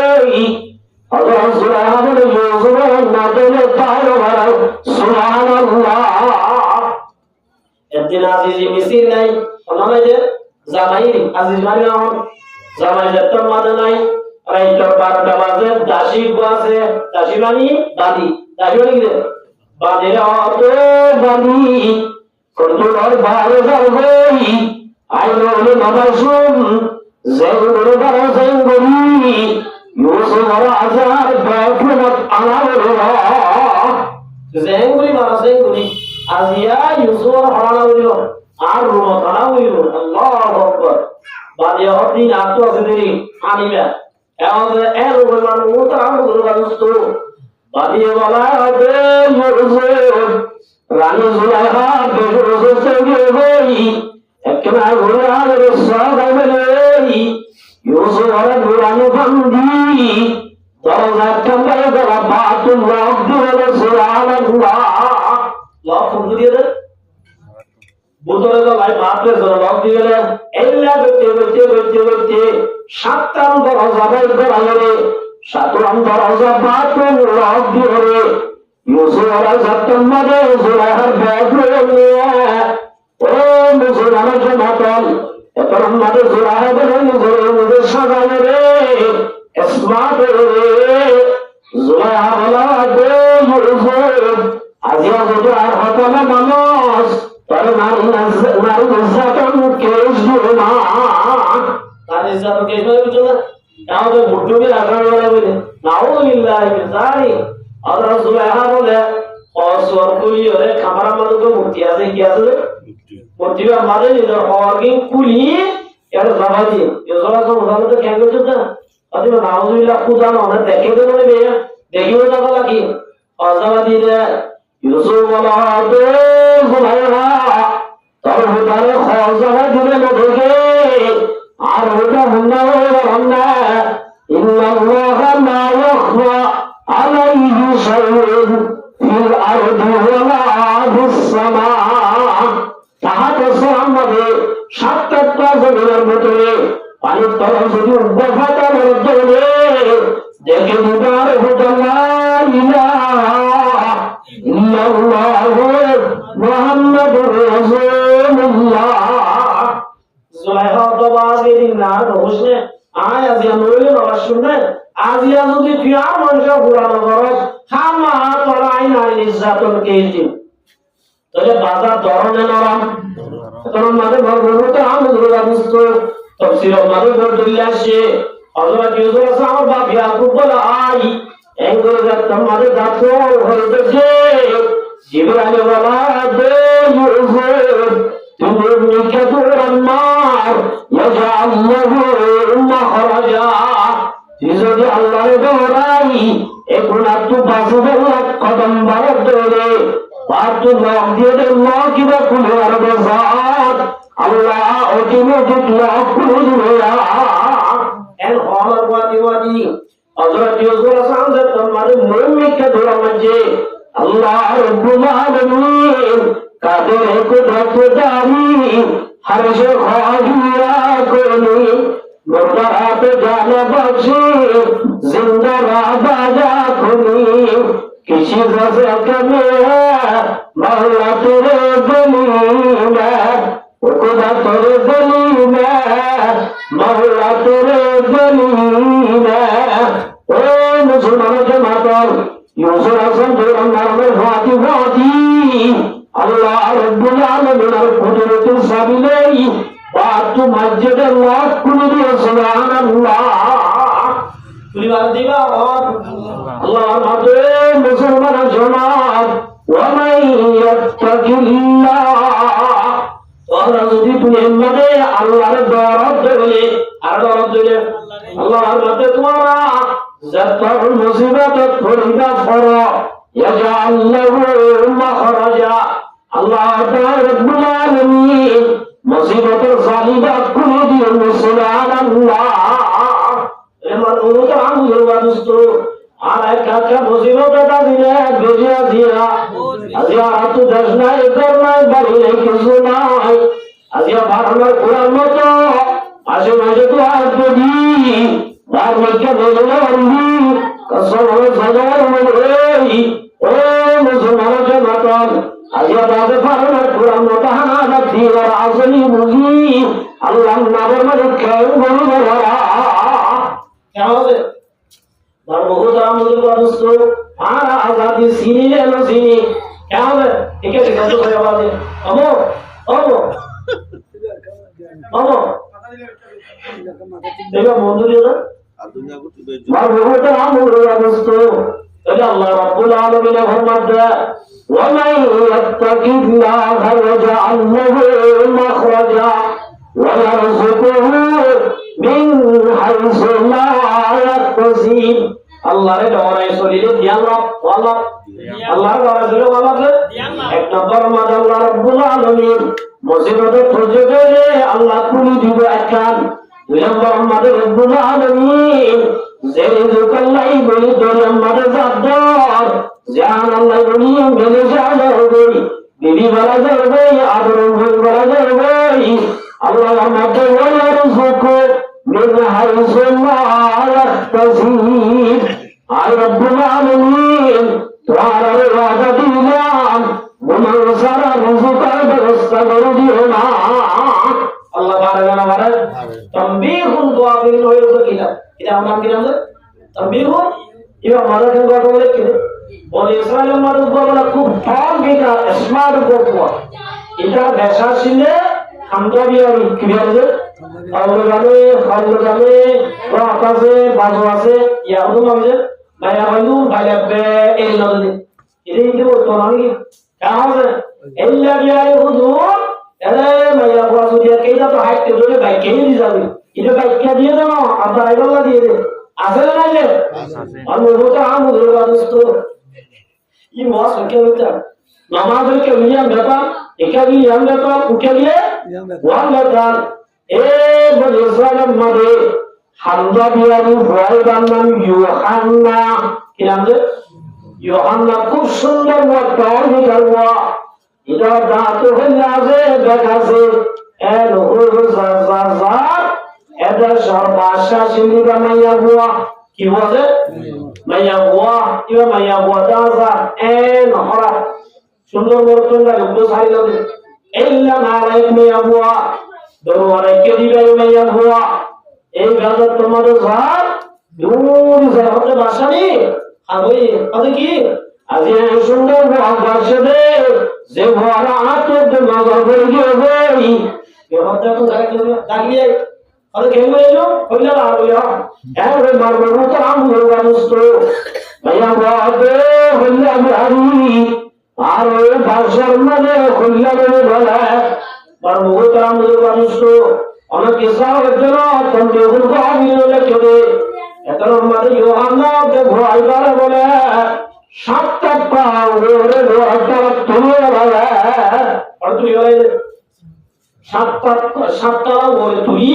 হযরত সুলাইমান ইউসুফের নামে পায় ভরা সুবহানাল্লাহ একদিন আজিজি মিছিল নাই ওনারা যে জামাই আজিজ মানে জামাই যেতাম মানে নাই আর এই 12টা বাজে দাসী বাজে দাসী মানে দাদি দাসী মানে কি বাদের অত বানি কতবার ভালো যাবে আইলো নবাসুম জেগুলো বড় জেগুলি ইউসুফ রাজার বাকমত আনাওরা জেগুলি বড় জেগুলি আজিয়া ইউসুফ হারানা হইল আর রুমত হারা হইল আল্লাহু আকবার বাদিয়া হদিন আতো আছে দেরি আনিবা এমন এর বলমান ওটা আমগুলো বাদুস্ত বাদিয়া বলা হবে ইউসুফ রানী জুলাইখা বেজুর সঙ্গে হই একনা ঘোড়ার সাদামলে ইউসুফ আর ঘোড়ানো বন্দি দরজা কামরে গলা বাতুল লক দিয়ে সুবহানাল্লাহ লক বন্ধ দিয়ে দে বোতলে তো ভাই বাপরে লক দিয়ে গেলে এল্লা বেতে সাতটান দরজা বাইর করা গেলে সাতটান দরজা বাতুল লক দিয়ে ইউসুফ আর সত্যম মধ্যে সুলাইমার ব্যাগরে ও মুসলমানের জমাতল এখন আমাদের সুলাইমার নিজের সাজানো রে স্মার্ট রে সুলাইমা বলা দে ইউসুফ আজিয়া যদি আর হতো না মানুষ তাহলে নারী নির্যাতন কেস দিবে না নারী নির্যাতন কেস দিবে না আমাদের ভুট্টুকে আগ্রহ করা বলে নাউযুবিল্লাহি মিন যালিক আল্লাহ সুবহানাহু বলে অসর কুলি ওরে খামারা মানুষ মূর্তি আছে কি আছে মূর্তি আমাদের নিজের অর্গিং কুলি এর জমা দিয়ে এই জমা তো ওখানে কেন করতে না আদিবা নাউযুবিল্লাহ খুদা না দেখে তো বলে মেয়ে দেখিও না লাগি অজমা দিয়ে ইউসুফ বলা দে সুবহানা তার ভিতরে খজমা দিলে দেখে আর ওটা বন্ধ হয়ে গেল না ইন্নাল্লাহা লা ইয়াখফা عليه شيء في الأرض ولا في السماء تحت السماء شتت زميনের ভিতরে পানির তলায় যদি উদ্ভবতা মধ্যে দেখে দিবার হতো লা ইলাহা ইল্লাল্লাহু মুহাম্মাদুর রাসূলুল্লাহ জুলাইখা তো বাজের না রোশনে আয় আজিয়া নইলে না শুনে আজিয়া যদি ফিয়ার মানুষ পুরানো খরচ খামা তরাই নাই নির্যাতন কেজি তাহলে বাজার ধরনে নরম তখন মানে ভগবত আমগুলো রাখস্ত তফসির আমাদের দলিল আসে হযরত ইউসুফ আমার বাপ ইয়াকুব বলে আই এঙ্গল যাতে আমাদের দাঁতর হইতেছে জিবরাইল বলা দে ইউসুফ তুমি নিকাতুর আম্মার ইয়াজাল্লাহু মাখরাজা যদি আল্লাহর দৌড়াই এখন একটু বাসুদের কদম বাড়ার দৌড়ে পাঁচ লক দিয়ে দেন কিবা খুলে আর বেসাত আল্লাহ অটোমেটিক লক খুলে দিবে এর হওয়ার বাদি হযরত ইউসুফ সামনে তোমাদের মুমিনকে ধরা মাঝে আল্লাহ রব্বুল আলামিন কাদের কুদরত দারি হরশে খাদিয়া কোনি मुर्दात जाने बख्शी जिंदा बाजा खुनी किसी से कमी मौला तेरे गली में खुदा तेरे गली में मौला तेरे गली में ओ मुसलमानों के मातल यूसुफ हसन जोरम नामे फाती फाती अल्लाह रब्बुल आलमीन कुदरत साबिले बातु मस्जिद अल्लाह कुली सुभान अल्लाह परिवार दिवा और अल्लाह माते मुसलमान जमात व मन यत्तकिल्लाह और যদি তুমি এমনে আল্লাহর দরদ ধরে আর দরদ ধরে আল্লাহর মাতে তোমরা যত মুসিবত পড়িবা পড়ো ইয়াজাল লাহু মাখরাজা আল্লাহ তাআলা রব্বুল আলামিন মুসিবতের জালিবা করে দিও সুবহানাল্লাহ এমন অনুত আমুল বাদুস্ত আর একা মুসিবতটা দিলে বেজিয়া দিয়া আজিয়া হাতু দশনাই করনাই বাড়ি নাই কিছু নাই আজিয়া বারবার কোরআন মতো মাঝে মাঝে তো আর দি আর মধ্যে বলে বন্ধি কসম হয়ে সাজার মনে ও মুসলমানকে মাতাল আজিয়া বাদে বারবার কোরআন মতো হানা রাখি আর আসলি বুঝি আল্লাহ নামের মানে কেউ বলি বলা কেমন হবে बहुत आमुल दोस्तों हमारा आजादी सीनी ले लो सीनी क्या है ठीक है तो कोई आवाज है अमो अमो अमो देखो बंधु जी ना बहुत आमुल दोस्तों तो अल्लाह रब्बुल आलमीन ने फरमाया वमन यत्तकिल्लाह यजअल लहु मखरजा वयरज़ुकुहु मिन हायसु ला याहतसिब আল্লাহরে ডরাই শরীরে ধ্যান রাখ আল্লাহ আল্লাহর ডরাই শরীরে আল্লাহ এক নম্বর মাঝে আল্লাহ রাব্বুল আলামিন মুসিবতে পড়ে গেলে আল্লাহ কুলি দিব একখান দুই নম্বর মাঝে রাব্বুল আলামিন জেরে জুকাল্লাই বলি দলে মাঝে জাদর জান আল্লাহ বলি মেলে যাবে বিবি বলা যাবে আদর বলা যাবে আল্লাহ আমাকে ওয়ারযুকু من حيث لا يحتسب আর রব্বুল আলামিন তোমার ওয়াদা দিলাম ومن সারা রিজকের ব্যবস্থা করে দিও না আল্লাহ বারাকানা বারাক তামবিহুন দুআবিল হইল কিনা এটা আমার কি নাম তামবিহুন ইয়া মারাকেন কথা বলে কি বলে ইসরায়েলের মানুষ বলে খুব কম বিকা স্মার্ট বলতো এটা ভাষা ছিলে আমরা বিয়ারি কি বলে আল্লাহরে খালুরে রাত আছে বাজু আছে ইয়া হুম আছে মায়া বালু ভাইয়াবে এই নদী এটা কি বলতো নাকি কাছে এল্লা বিয়ারি হুজুর আরে মায়া বাজু দিয়া কেইটা তো হাইতে ধরে ভাই কেই দি যাবে এটা ভাই কে দিয়ে দাও আপনার আইডল্লা দিয়ে দে আছে না যে আমি বলতে আমু দরবারস্ত ই মাস কে বলতা নামাজের কে নিয়ম ব্যাপার একাবি নিয়ম ব্যাপার উঠে গিয়ে ওয়ান ব্যাপার এ বলে ইসরায়েলের মধ্যে হামজা বিয়ারি ভয়দার নাম ইউহান্না কি নাম যে ইউহান্না খুব সুন্দর একটা অধিকার এটা দাঁত হইলে আছে দেখাছে এর হুজাজাজার এটা সর্বাশা সিলিবা মাইয়া বুয়া কি বলে মাইয়া বুয়া ইবা মাইয়া বুয়া দাজা এ নহরা সুন্দর বর্তনটা লুকো সারি লাগে এল্লা নারায়ণ মাইয়া বুয়া দরবারে কে দিবে মাইয়া বুয়া এই গাজা তোমাদের জাত দূর জায়গাতে বাসানি আবই আরে কি আজি সুন্দর ভাষা দে যে ভরা আতর নজর করে গেবে এই হত্যা তো দাগিয়ে আরে কেন এলো কইলা আরো এর মারবো তো আমু বানুস্ত মাইয়া বাদে হইলা মারি আর ওই ভাষার মানে কইলা বলে মারবো তো আমু বানুস্ত অনেক ইসরায়েলের জন্য তন্দ্র গাবিল লেখে এত মানে ইউহান্নাকে ভয়বার বলে সাতটা পাওরে রটা তুলে বলে আর তুই বলে সাতটা বলে তুই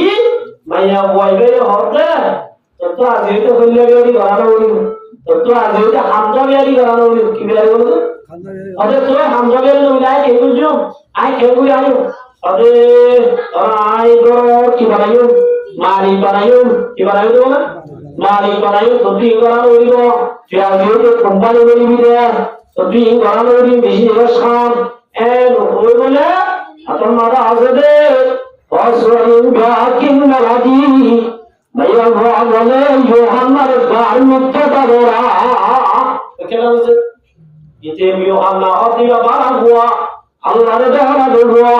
মাইয়া বইবে হতে তো আজ এটা হইলে গেলি ঘরানো বলি তো আজ এটা হামজা বিয়ারি ঘরানো বলি কি বিয়ারি বলে আরে তুই হামজা বিয়ারি মিলাই কে বুঝছো আই কে বুঝি আইও আরে আই গো কি বানাইও মালিক বানাইও কি বানাইও না মালিক বানাইও তো তুই করানো হইব ফিরাজিও কোম্পানি বলিবি দে তো তুই করানো হইবি বেশি খান এন ওই বলে আতন মারা আছে দে অসরিন বাকিন মারাদি ভাইয়া বলে ইউহান্নার গার মিথ্যাটা বলা কেন বলছে ইতে ইউহান্না অদিবা বারা হুয়া আল্লাহর দেওয়া দেওয়া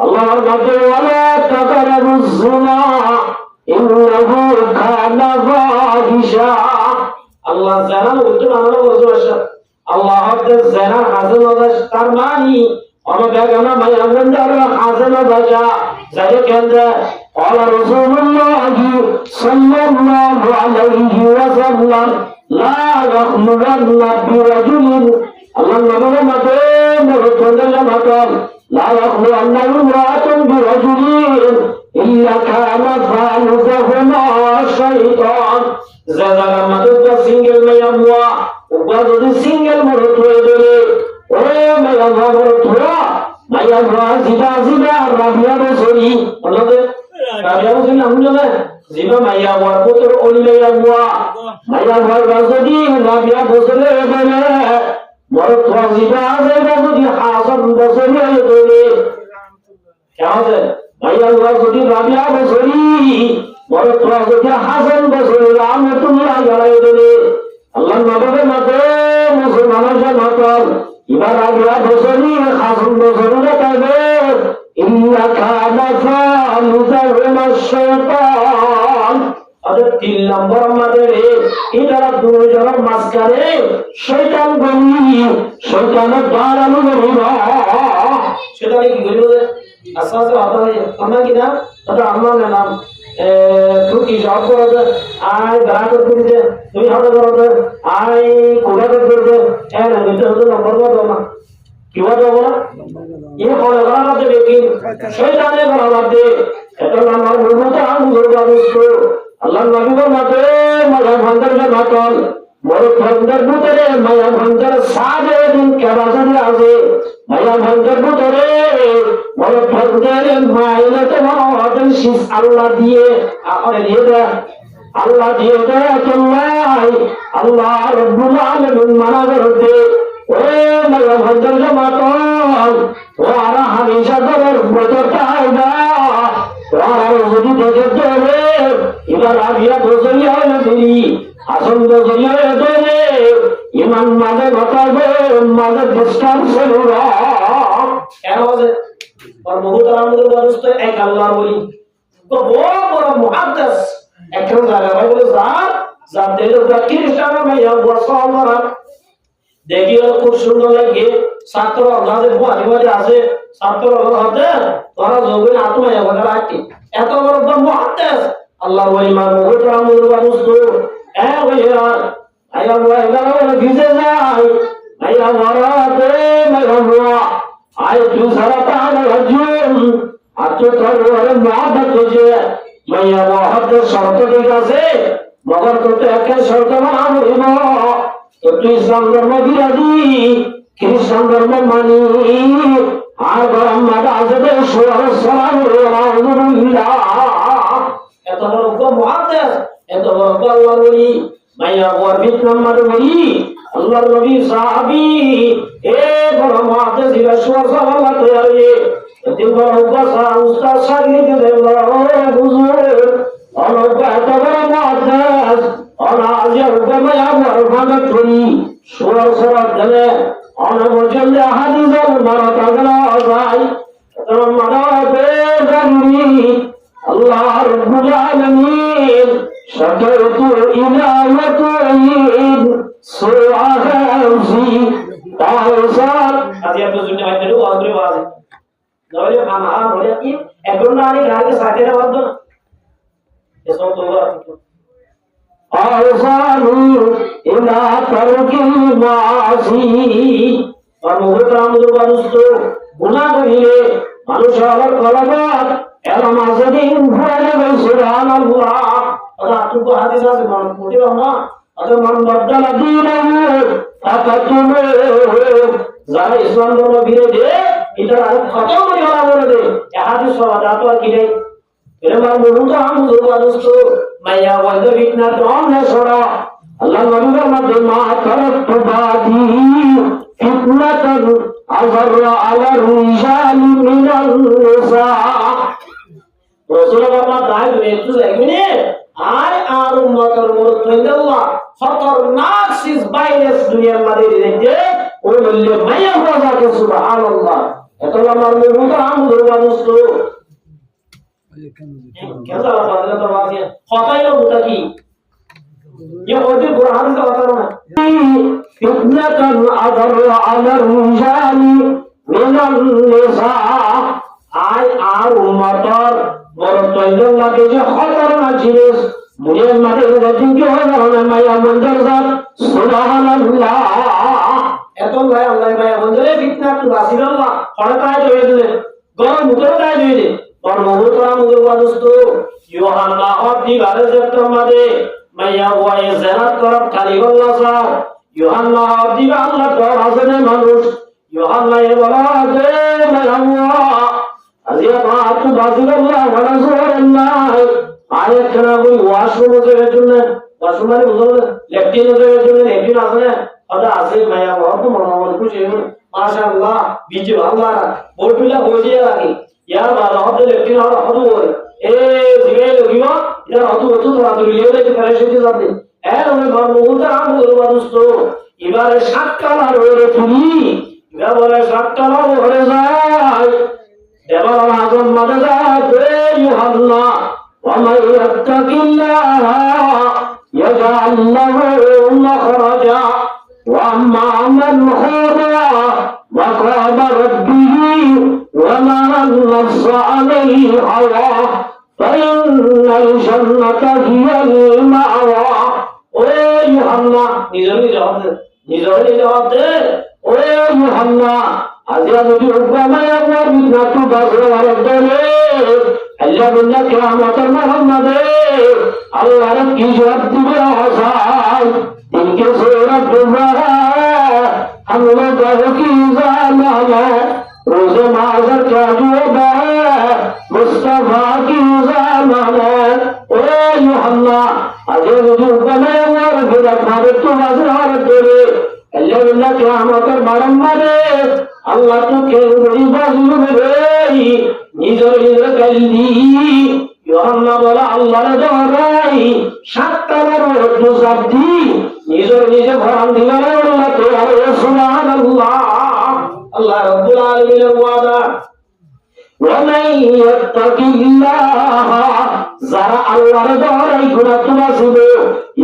আল্লাহর কাছে ওয়ালা তাকারাবুজ জিনা ইন্নাহু কানা ফাহিশা আল্লাহ জানা উত্তর আমরা বলছো আল্লাহ হতে জানা হাসান ওদাস তার মানি অন বেগানা মায়াঙ্গার হাসান ওদাসা যাই কেন্দ্র قال رسول الله صلى الله عليه وسلم لا يخلون برجل الله نبي مكان وتندل مكان لا يخلون امرأة برجل إلا كان ثالثهما الشيطان زادنا مدد سنجل مياموا وبعد سنجل مرتوى دلي ومياموا مرتوى مياموا زدا زدا ربيع بسوري الله ربيع بسوري نمجمع زبا مياموا بطر أولي مياموا مياموا بسوري ربيع بسوري بنا مرتوى زدا زدا زدي حاصل بسوري دلي क्या है भैया हुआ सुधी राबिया बसरी और तो सुधी हसन बसरी राम तुल्ला जलाए दे अल्लाह नबी मते मुसलमानों से मतलब इधर राबिया बसरी हसन बसरी का कहते इन्ना काना फालुज़ा शैतान अरे 3 नंबर मते इधर दूर जरा मस्करे शैतान बनी शैतान बारानु बना शैतान की गरीब আসাসে আতাই আমরা কি নাম এটা আমার নাম তুই কি জব করতে আই গ্রাহক করতে তুই হাতে করতে আই কোলা করতে এর ভিতরে হলো নম্বর দাও না কি বলবো না এই কোলা করা তো দেখি শয়তানে করা দে এটা নাম্বার বলতে আমি দুর্গা বিষ্ণু আল্লাহ নবীর মতে মায়া ভান্ডার কে মাতল বড় ভান্ডার ভিতরে মায়া ভান্ডার সাজে দিন কেবাজারে আছে মায়া ভান্ডার ভিতরে বড় ভান্ডার মাইলাতে মহাজন শিস আল্লাহ দিয়ে আরে দিয়ে আল্লাহ দিয়ে দেয় আল্লাহ রব্বুল আলামিন মানা করতে ওরে মায়া ভান্ডার কে মাতল ওরা হামেশা দরের বদরটা আইবা ওরা যদি দেখে দেবে এবার আবিয়া বসরিয়া দিলি আসল বসরিয়া দেবে ইমান মাঝে ঘটাবে মাঝে ডিস্টার্ব হলো কেন আছে আর মুহতারামদের দরস্ত এক আল্লাহ বলি তো বড় বড় মুহাদ্দিস একজন জায়গা ভাই বলে জাত দেলো জাকির ইসলাম ভাইয়া বসাওয়ারা দেখিও খুব সুন্দর লাগে ছাত্র আল্লাহর বাড়ি আছে ছাত্র আল্লাহ হতে তোরা যোগের আত্মায় বলে রাখি এত বড় মুহাদ্দিস আল্লাহর ওলি মান মুহতারামদের দরস্ত এ ভাইয়া আয়া ওয়া ভিজে যায় আয়া ওয়ারাতে মাইয়া আই তু সারাতা রাজুম আতো তোর মাদা তুজে মাইয়া ওয়াহদ শর্ত ঠিক আছে মগর তো একা শর্ত মানব তো তুই ইসলাম ধর্ম বিরাজি খ্রিস্টান ধর্ম মানি আর গরম মাদা আছে দে সুর সালাম আলহামদুলিল্লাহ এত বড় মুহাদ্দিস এত বড় আল্লাহর ওলি মাইয়া ওয়ার বিতনাম মাদবি আল্লাহর নবী সাহাবী এ বড় মুহাদ্দিস রাসূল সাল্লাল্লাহু আলাইহি এত বড় উস্তাদ শাগির্দ দেওয়া হুজুর অনকা এত বড় মুহাদ্দিস অনাজিয়া মাইয়া ওয়ার ভাগতরি সুর সরাত গলে অনবজল হাদিসের মারাতা গলা যায় তম মানাতে জানি আল্লাহ রাব্বুল আলামিন شكرت إلى متعين سوء تعصار أزيد بزوجنا هيدلو أندري واضح نقول يوم أنا أقول لك إيه أقول ناري كارك ساكنة واضح اسمه توبة أوصاني إلى ترك المعاصي और মুহতারামদের বাদুস্ত গুনাহ করিলে মানুষ আবার কলাবাদ এরা মাসদিন ভরে যাবে সুবহানাল্লাহ আদা তুকো হাদিস আছে মান পড়িও না আদা মান বদলা দিনে ফাতাতুমে যারা ইসলাম ধর্ম বিরোধী এটা আর খতম করি ওরা বলে দে এই হাদিস সব আদা তো আর কি নেই এবার বলুন আমুল মানুষ মাইয়া বলতে ফিতনা দম না সরা আল্লাহ নবীর মধ্যে মা তারাকতু বাদি ফিতনাতান আযরা আলা রিজালি মিনাল নিসা রাসূলুল্লাহ দাই একটু লাগবে আর উম্মতের মরতে আল্লাহ খতরনাক সিজ ভাইরাস দুনিয়ার মধ্যে রেখে ওই বললে মাইয়া বাজাকে সুবহানাল্লাহ এত আমার বলুন আমুল মানুষ क्या साला बादल तो बात है होता ही लोग की ये होते कुरान का बता रहा हूं फितनतन अदर अला रिजाली मिनल निसा आय আর উম্মতর বরতইল লাগে যে খতরনাক জিনিস দুনিয়ার মাঝে যদি কি হয় না মায়া মন্দির জান সুবহানাল্লাহ এত ভাই আল্লাহ মায়া মন্দিরে ফিতনা তো রাসূলুল্লাহ হঠাৎ হয়ে দিলে গরম মুখে গায় দিলে और मुहूर्तरा मुगरवादुस्तु योहाना अब्दी बारज़ेक्टर मादे मैया वाये ज़ेनात तरफ खालीगल्ला सा योहाना अब्दी बाल्ला तर हसने मानुष योहाना ये बला दे मैया हुआ अज़िया बातु बाज़िगल्ला वरज़ोरल्लाह आयत कना कोई वाशरूम से वेचुन्ने वाशरूम माने बुझोने लेफ्टिन से वेचुन्ने लेफ्टिन आसने अदा आसे मैया हुआ तो मनोमन कुछ है माशाअल्लाह बीच अल्लाह बोलबिला हो जाएगी यार बाला होते लेकिन और हदू हो ए जिगे लगियो यार हदू तो थोड़ा तो ले ले परेशान के साथ ए उन्हें बहुत आम बोलवा दोस्तों इबारे सात काला रोए तुमी इबारे बोले सात काला वो हरे जाए देवाला आज़म मददा दे यूहन्ना वमन यत्तकिल्लाह यजअल लहु मखरजा वअम्मा मन खाफ़ा मक़ाम रब्बिही وَنَهَى النَّفْسَ عَنِ الْهَوَى فَإِنَّ الْجَنَّةَ هِيَ الْمَأْوَى ओ यूहन्ना निजरी जवाब दे ओ यूहन्ना आजिया नबी हुक्मा या बिना तू बाजरे वाले दले अल्लाह बिल्ला क़यामत मोहम्मद अल्लाह की जवाब दिबे आसान इनके सूरत गुमराह हम लोग की ज़माना रोज़े माज़र क्या जुबा मुस्तफा की ज़माना ओ यूहन्ना अजय वजूद बने और फिर अपने तो बाज़ार तेरे अल्लाह बिल्ला क़यामत मरम्मरे अल्लाह तो के बड़ी बाज़ू मेरे निज़र कल्ली यूहन्ना बोला अल्लाह ने दोहराई शक्कर और दुज़ब्दी निज़र भरम दिलाने अल्लाह तो यार सुभान अल्लाह अल्लाह रब्बुल आलमीन वादा वमन यत्तकिल्लाह जरा अल्लाह रे दोहराई गुना तुमासिबो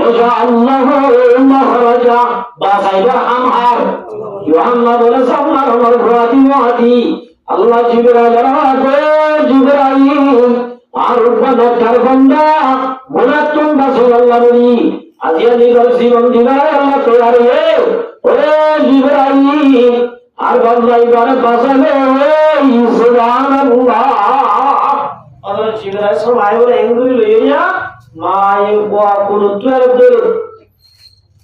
यजअल लहु मखरजा बासाइबर हमहार यूहन्ना बोले सम्मान हमर वादी अल्लाह जिब्राइल राते जिब्राइल আর উপদেষ্টার বান্দা মুনাতুম রাসূলুল্লাহ নবী আজিয়া নিগর জীবন দিবার আল্লাহ তৈরি ও জিবরাইল আর বান্দা ইবারে বাঁচালে ওই সুবহানাল্লাহ আল্লাহ জিবরাইল সবাই বলে এঙ্গুলি লইয়া মায়ে কোয়া কুরুত্বের দরে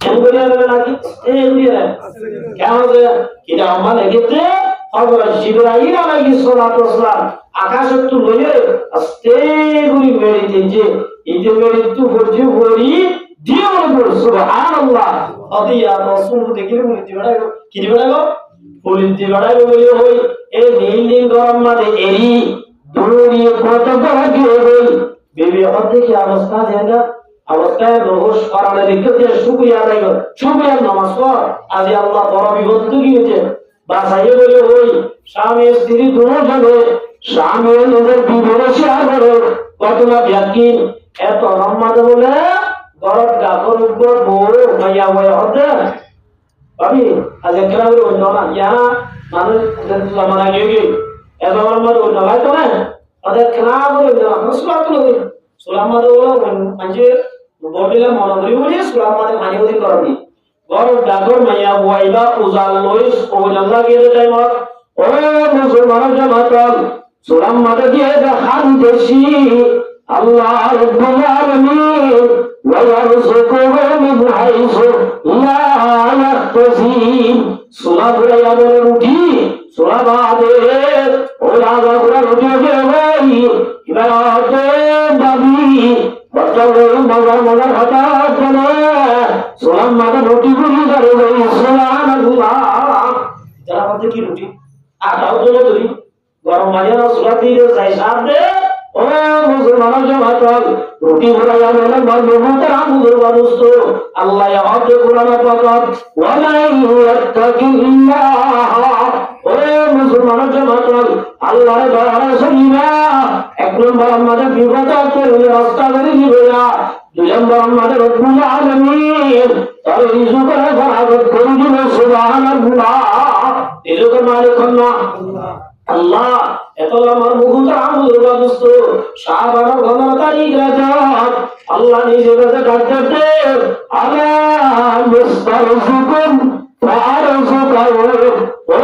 এঙ্গুলি হবে নাকি এঙ্গুলি কেমন যে কিটা আমার লেগেতে হযরত জিবরাইল আলাইহিস সালাতু ওয়াসসালাম আকাশত তো লইয়ে আস্তে করে মেরে দিয়ে এই যে মেরে তো ফরজি হরি দিয়ে বল সুবহানাল্লাহ আদিয়া রাসূল দেখিলে মুড়ি দিবাড়াইলো কি দিবাড়াইলো মুড়ি দিবাড়াইলো বলি হই এই নীল গরম মাঝে এরি দুনিয়ে কত বড় গিয়ে হই বেবি হতে কি অবস্থা দেনা অবস্থায় রোজ করালে দেখতে শুকরিয়া আদায় কর শুকরিয়া নামাজ পড় আজ আল্লাহ বড় বিপদ গিয়েছে বাসাইয়ে বলি হই স্বামী স্ত্রী দুজনে স্বামী নিজের বিবেকে শেয়ার করে ঘটনা ব্যাখ্যা এত রহমত বলে গরব গাফর উপর বড় মাইয়া হয়ে হতে ভাবি আজ কেন বলে অন্য না ইয়া মানুষ জামানা গিয়ে এত রহমত অন্য হয় তো না ওদের কেনা বলে হাসপাত লাগে সুলামাদ বলে মানে বডিলা মনে করি বলি সুলামাদ মানে ওদিন করবি গরব গাফর মাইয়া হইবা উজাল লইস ও জানলা গিয়ে টাইম ও মুসলমান জামাতাল সুরাম মাদে দিয়ে দেখান দেশি আল্লাহ রব্বুল আলামিন ওয়া ইয়ারযুকুহু মিন হাইসু লা ইয়াহতাসিব সূরা বুরাইয়া বলে উঠি সূরা বাদে ওলা গুরা রুজে ভাই ইবাদতে ধরি গরম মাঝে না সুরা দিয়ে যাই সার দে ও মুসলমান জমাতাল রুটি ভরাইয়া বলে মজবুতের আমুদের মানুষ তো আল্লাহ হতে কোরআন পাক ওয়ালা ইয়াত্তাকিল্লাহ ও মুসলমান জমাতাল আল্লাহর দয়া শুনিনা এক নম্বর আমাদের বিপদ করে রাস্তা ধরে দিবেনা দুই নম্বর আমাদের রব্বুল আলামিন তার রিজুকের বরাবর করে দিবে সুবহানাল্লাহ রিজুকের মালিক আল্লাহ আল্লাহ এত আমার মুখটা আমুর বাদুস্ত শাবানের 15 তারিখ রাত আল্লাহ নিজে কাছে ডাকতে আলা মুস্তারফুকুম ফারফুকাউ ও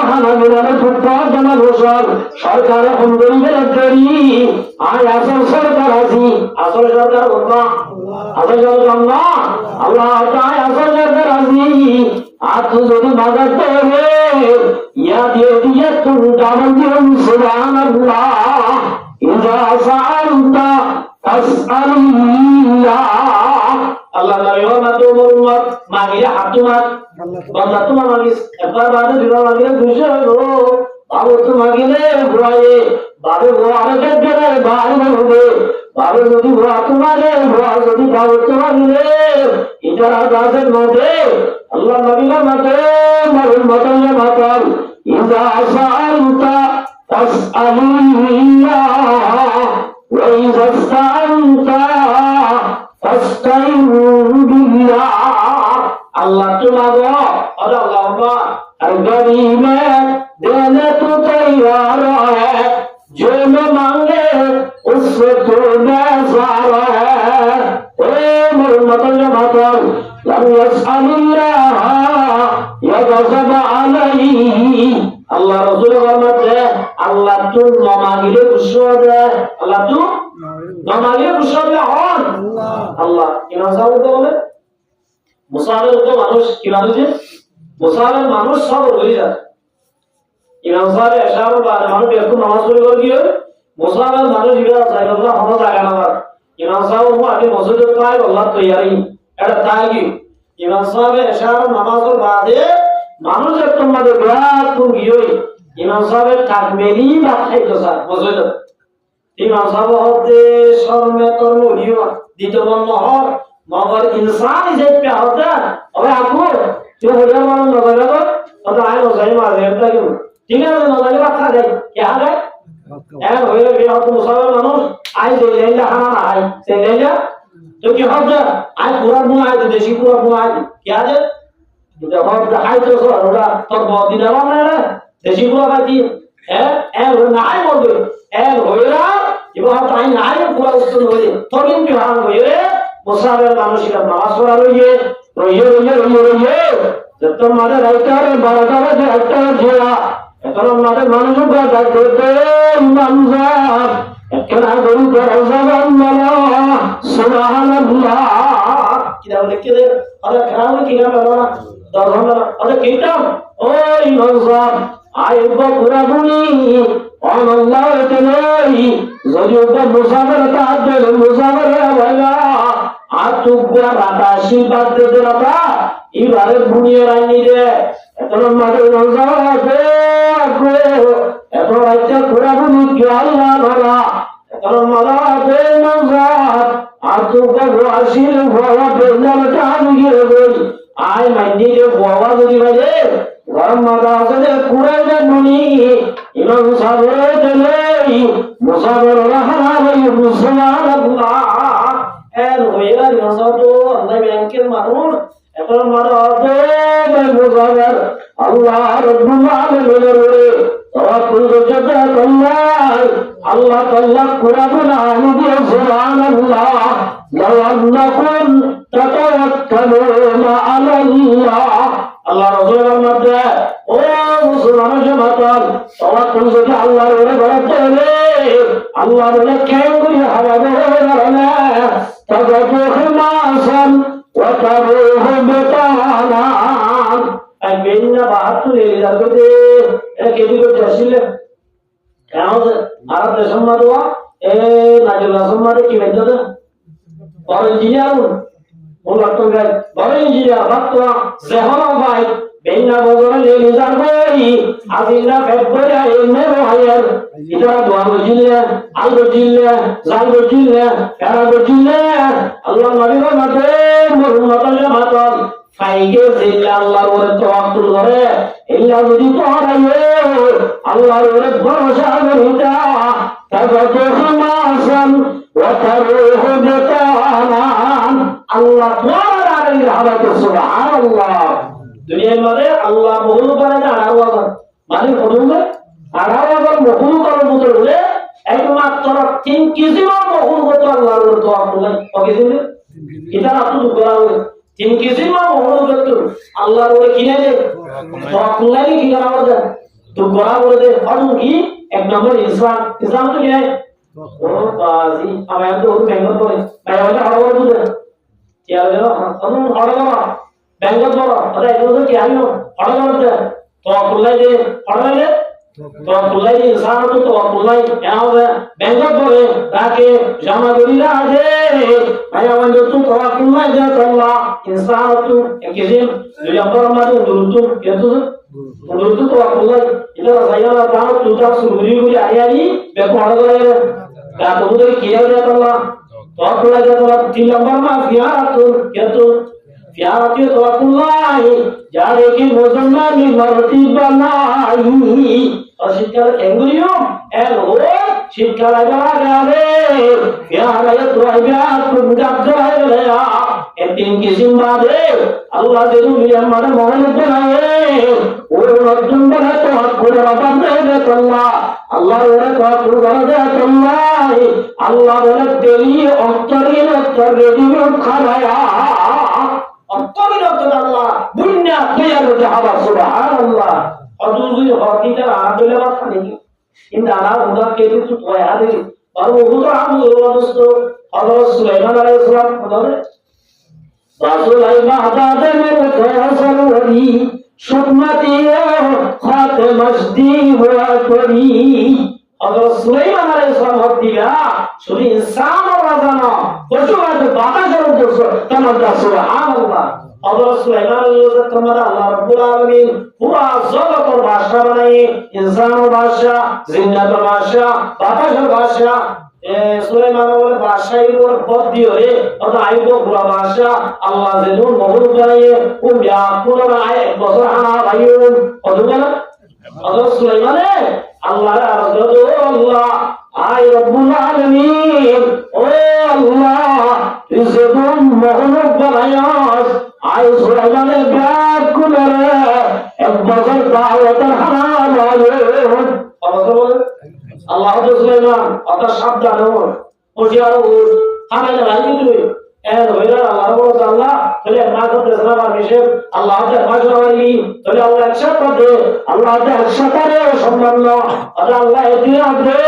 হানাবিরা ফুটটা জানা ঘোষাল সরকার আলহামদুলিল্লাহ করি আয় আসল সরকার আছি আসল সরকার আল্লাহ আসল সরকার আল্লাহ আল্লাহ তাই আসল সরকার আছি আর তুই যদি বাজাতে হবে ইয়া দিয়ে দিয়ে তুমি ডাবল দিও সুবহানাল্লাহ ইজা সাআলতা তাসআলিল্লাহ আল্লাহ নামেও না তো মোহাম্মদ মাগিরা হাতুমাত বান্দা তোমার মাগিস একবার বাদে দুবার মাগিলে দুইশো হলো বাবু তো মাগিলে ভুয়ায়ে বাবু ভুয়ারে গেলে বাড়ি হবে বাবু যদি ভুয়া তোমারে ভুয়া যদি বাবু তো মাগিলে ইটারা দাসের মধ্যে আল্লাহ নবীর মতে মারুল মতলে মাতাল ইজা সাআলতা তাসআলিল্লাহ ওয়া ইজা সাআলতা ফাস্তাইন বিল্লাহ अल्लाह तो मांगो और अल्लाह हर गरीब में देने तो तैयार है जो मैं मांगे उससे तो बेजार है ए मोहम्मद जमातल लम यसअलिल्लाह यगज़ब अलैहि अल्लाह रसूल फरमाते अल्लाह तो मांगले खुश हो जाए अल्लाह तो मांगले खुश हो जाए और अल्लाह इमाम साहब बोले মুসাফির তো মানুষ কি মানুষ মুসাফির মানুষ সব হয়ে যায় ইমাম সাহেব এশার বা মানুষ একটু নামাজ পড়ে গিয়ে মুসাফির মানুষ ইরা চাইলো হলো জায়গা না ইমাম সাহেব ও আগে মসজিদে পায় আল্লাহ তৈয়ারি এটা তাই কি ইমাম সাহেব এশার নামাজের বাদে মানুষ একটু মাঝে বিরাট কোন গিয়ে ইমাম সাহেব তাকবীরি বা খাইতো স্যার মসজিদে ইমাম সাহেব হতে শর্মে কর্ম গিয়ে দ্বিতীয় নহর मगर इंसान जब पे होता है अबे आपको जो हो जाए मालूम नजर लगा तो आए नजर मार देता क्यों ठीक है ना नजर रखा जाए क्या है यार हो गया बिहार तो मुसाफिर मानुष आए से ले जा खाना ना आए से ले जा तो क्या होता है आए पूरा बुआ आए तो देशी पूरा बुआ आए क्या है जब हम आए तो सो रोड़ा तो बहुत दिन आराम है ना देशी पूरा बाकी है वो ना आए बोल दो हो गया ये बहुत टाइम आए पूरा उसको हो गया तो किन बिहार हो गया মুসাফির মানুষরা নামাজ পড়া রইয়ে যত মাঝে রাইতারে 12টা বাজে একটা জিয়া এখন আমাদের মানুষরা ডাকতে ইমাম সাহেব একলা গরু দরজাবান মালা সুবহানাল্লাহ কিরা বলে কি রে আরে খাওয়া কি না বলা দরজা আরে কিটা ওই ইমাম সাহেব আইবা পুরা বুনি আল্লাহ তাআলাই যদি ওটা মুসাফির তাদের মুসাফির ভাইয়া আতুগা রাতা আশীর্বাদ দিতে রাতা এবারে বুনিয়ে রাইনি রে এখন মাঠে নজাতে এখন রাইতে পুরা বুনি কি আল্লাহ ধরা এখন মালাতে নজাত আতুগা আশীর ভরা বেজাল টান গিয়ে গই আই মাইনি রে বাবা যদি বাজে গরম মাথা আছে পুরা জানুনি ইমাম সাহেব চলে মুসাফির রাহমানি সুবহানাল্লাহ এর হইরা নসাতো আল্লাহ ব্যাংকের মানুষ এখন মারাতে মুসাফির আল্লাহ রাব্বুল আলামিনের রে তাওয়াক্কুল করতে আল্লাহ তাআলা কুরআন আনবি সুবহানাল্লাহ লাউ আন্নাকুম তাতাওয়াক্কালুনা আলাল্লাহ আল্লাহ রাসূলের মধ্যে ও মুসলমান জমাতাল তাওয়াক্কুল যদি আল্লাহর উপরে করতে হলে আল্লাহর উপরে কেন করে হারাবে না তাগফুহ মাসান ওয়া তারুহ বিতানা এই বেন্না 72 এর লাগতে এটা কেদি করতে আসলে কেন আর দেশের মধ্যে এ নাজুল আসমানে কি বেজে বড় ইঞ্জিনিয়ার বড় ইঞ্জিনিয়ার বাতরা জেহরা ভাই বেন্না বগরে লেলি যাবই আজিনা ফেব্রুয়ারি এনে রহায়ের ইদারা দোয়া বুঝিলে আল বুঝিলে জাল বুঝিলে কারা বুঝিলে আল্লাহ নবী রহমতে মুহাম্মদ জামাতাল ফাইগে জিল্লা আল্লাহর ওরে তাওয়াক্কুল করে ইল্লা যদি তোরায়ে আল্লাহর ওরে ভরসা করিতা তাবাদু মাসান ওয়া তারুহু বিতানান আল্লাহ তাআলা আলাইহি হালাতু সুবহানাল্লাহ দুনিয়ার মধ্যে আল্লাহ বহুল করে না আড়াওয়ার মানে বলুন আড়াওয়ার বহুল করার মতো হলে একমাত্র 3 কেজি বহুল মতো আল্লাহর ওরে তাওয়াক্কুল ওকে দিন এটা আপনি করা হবে 3 কেজি বহুল মতো আল্লাহর ওরে কিনে দে তাওয়াক্কুল লাগি কি করা হবে তো করা বলে দে ফারুন কি এক নম্বর ইসলাম তো কি है ও বাজি আমি তো ওর বেঙ্গল করে ভাই ওটা আড়াওয়ার বুঝে কি হবে আমি আড়াওয়ার বেঙ্গল বড় আরে এগুলো কি আইনো আড়াওয়ার তাওয়াক্কুল দে আড়াওয়ার তাওয়াক্কুল ইনসান তো তাওয়াক্কুল এভাবে বেঙ্গল করে তাকে জামা করিলা আছে ভাই আমাদের তো তাওয়াক্কুল দে আল্লাহ ইনসান তো একদিন দুই নম্বর আমাদের দুরুদ কিন্তু দুরুদ তাওয়াক্কুল এটা সাইয়ালা দাও তুতা সুরি গুলি আয়ানি বেকো আড়াওয়ার কা তো কি হবে আল্লাহ তাওয়াক্কুল দে আল্লাহ 3 নম্বর মা ফিয়ারাতুন কিন্তু ফিয়ারাতু তাওয়াক্কুল্লাহ যারে কি মুসলমানি মরতি বানাই শীতকাল এঙ্গুলিও এল হো শীতকাল আগারে ফিয়ারাত রাইবাত কুমজাত রাইলা এ 3 কিসিম বাদে আল্লাহ যে দুনিয়ার মধ্যে মহান বানায় ওর নতুন বানায় তাওয়াক্কুল বানায় আল্লাহ আল্লাহ ওরে তাওয়াক্কুল করে আল্লাহ আল্লাহ ওরে দেলি অন্তরে দিবে খানায়া অন্তরিত আল্লাহ দুনিয়া দুনিয়ার জাহাবা সুবহানাল্লাহ অদুজি হকিটা আদলে কথা নেই কিন্তু আনা উদা কে তো তোয়া আদে আর ও তো আমল দোস্ত হযরত সুলাইমান আলাইহিস সালাম বলে রাসূলাই মাহদাদে মেরে কাসাল ওয়ালি সুন্নতি খাতে মসদি ওয়া করি হযরত সুলাইমান আলাইহিস সালাম হদিয়া শুধু ইনসান ও রাজানা পশুবাদ বাতাসের উদ্দেশ্য তামাদা সুবহানাল্লাহ হযরত সুলাইমান আলাইহিস সালাম তোমার আল্লাহ রাব্বুল আলামিন পুরা জগতের ভাষা বানাই ইনসানের ভাষা জিন্নাতের ভাষা বাতাসের ভাষা সুলাইমান বলে ভাষাই ওর পদ দিয়ে ওটা আইবো পুরা ভাষা আল্লাহ যেন মহুর করে ও ব্যাকুল আয় বছর হানা ভাইও অদুগলা হযরত সুলাইমানে আল্লাহ আরজু আল্লাহ আয় রব্বুল আলামিন ও আল্লাহ ইজদুম মহুর বানায়াস আয় সুলাইমানে ব্যাকুল রে এক বছর দাওয়াতের হানা ভাইও আল্লাহ সুলাইমান অত সাবধান হও ওজিয়ার ও হানালে লাগি তুই এর হইরা আল্লাহ বলে আল্লাহ তাহলে না করতে সালাম মিশে আল্লাহ তে মাশরাওয়ালি তাহলে আল্লাহ একসাথে করে আল্লাহ তে একসাথে করে সম্মান আল্লাহ এদিন দে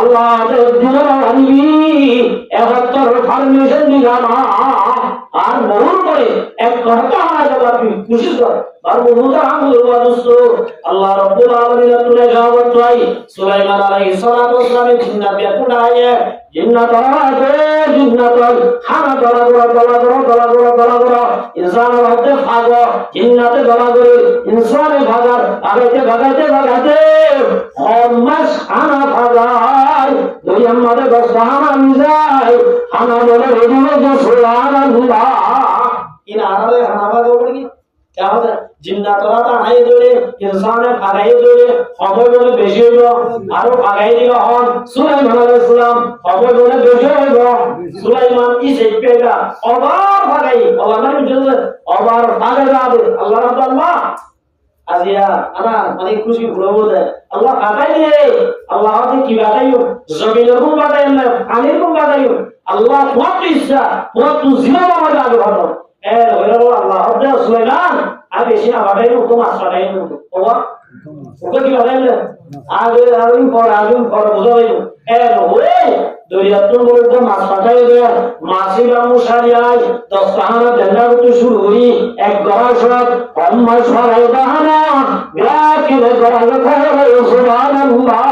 আল্লাহ তে দিন আনবি এবাত্তর পারমিশন দিলাম আর মহুর করে এক কথা আল্লাহ তুই খুশি কর আর মহুর আমল ওয়াদুস আল্লাহ রাব্বুল আলামিন তুলে যাওয়াত তাই সুলাইমান আলাইহিস সালাতু ওয়াস সালাম জিন্নাত বিয়াকুনায়ে জিন্নাত আলাদে জিন্নাত খানা দলা ইনসান হতে ভাগো জিন্নাতে দলা করে ইনসানে ভাগার ভাগাইতে মাস খানা ভাগার দুই আমাদের দশহানা মিজাই খানা বলে রেডিও যে সুবহানাল্লাহ ইনা আরে খানা ভাগো বলি क्या होता है जिन्ना तोरा ता नहीं जोड़े इंसान है भागाई जोड़े खबर बोले बेचे हो आरो भागाई दिया हन सुलाइमान अलैहिस सलाम खबर बोले बेचे हो सुलाइमान इस एक पेगा अबार भागाई अबार नहीं जोड़े अबार भागेगा अल्लाह अल्लाह आजिया आना माने खुशी भूलो दे अल्लाह भागाई दे अल्लाह ने की बताइयो जमीन को बताइयो ना पानी को बताइयो अल्लाह बहुत इच्छा बहुत जिम्मा में आगे बढ़ो ए वेरो अल्लाह दे सुलाइमान आगे सिना बाटाइयो को मास बाटाइयो ओवा ओके की बताइयो आगे आगे बुझाइयो ए होए দরিয়াতুন বলতে মাছ পাঠাই দেয় মাছি বা মুশারিয়াই 10 কাহানা দেনা তো শুরু হই এক গড়া সব কম মাছ ধরাই দাহানা গাকিলে গড়া খায় সুবহানাল্লাহ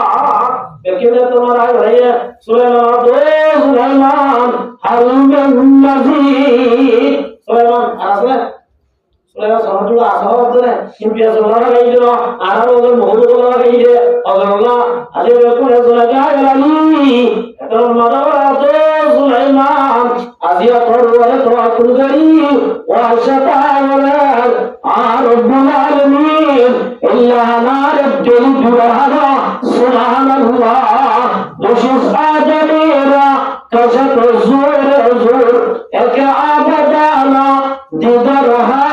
দেখলে তোমার আয় ভাইয়া সুলাইমান হারুন মাজিদ সুলাইমান আসলে Soalnya sama dulu asal tu ni, impian soalan lagi je lah. Ada orang mohon soalan lagi je. Allah, ada orang yang soalan jaya lagi. Kalau masalah tu Sulaiman, Asia terlalu terlalu gari, wasata awal, Rabbul Alamin, illa narif jadi juara. Subhanallah, dosis ajamira, kasat zur, abadana, didarha.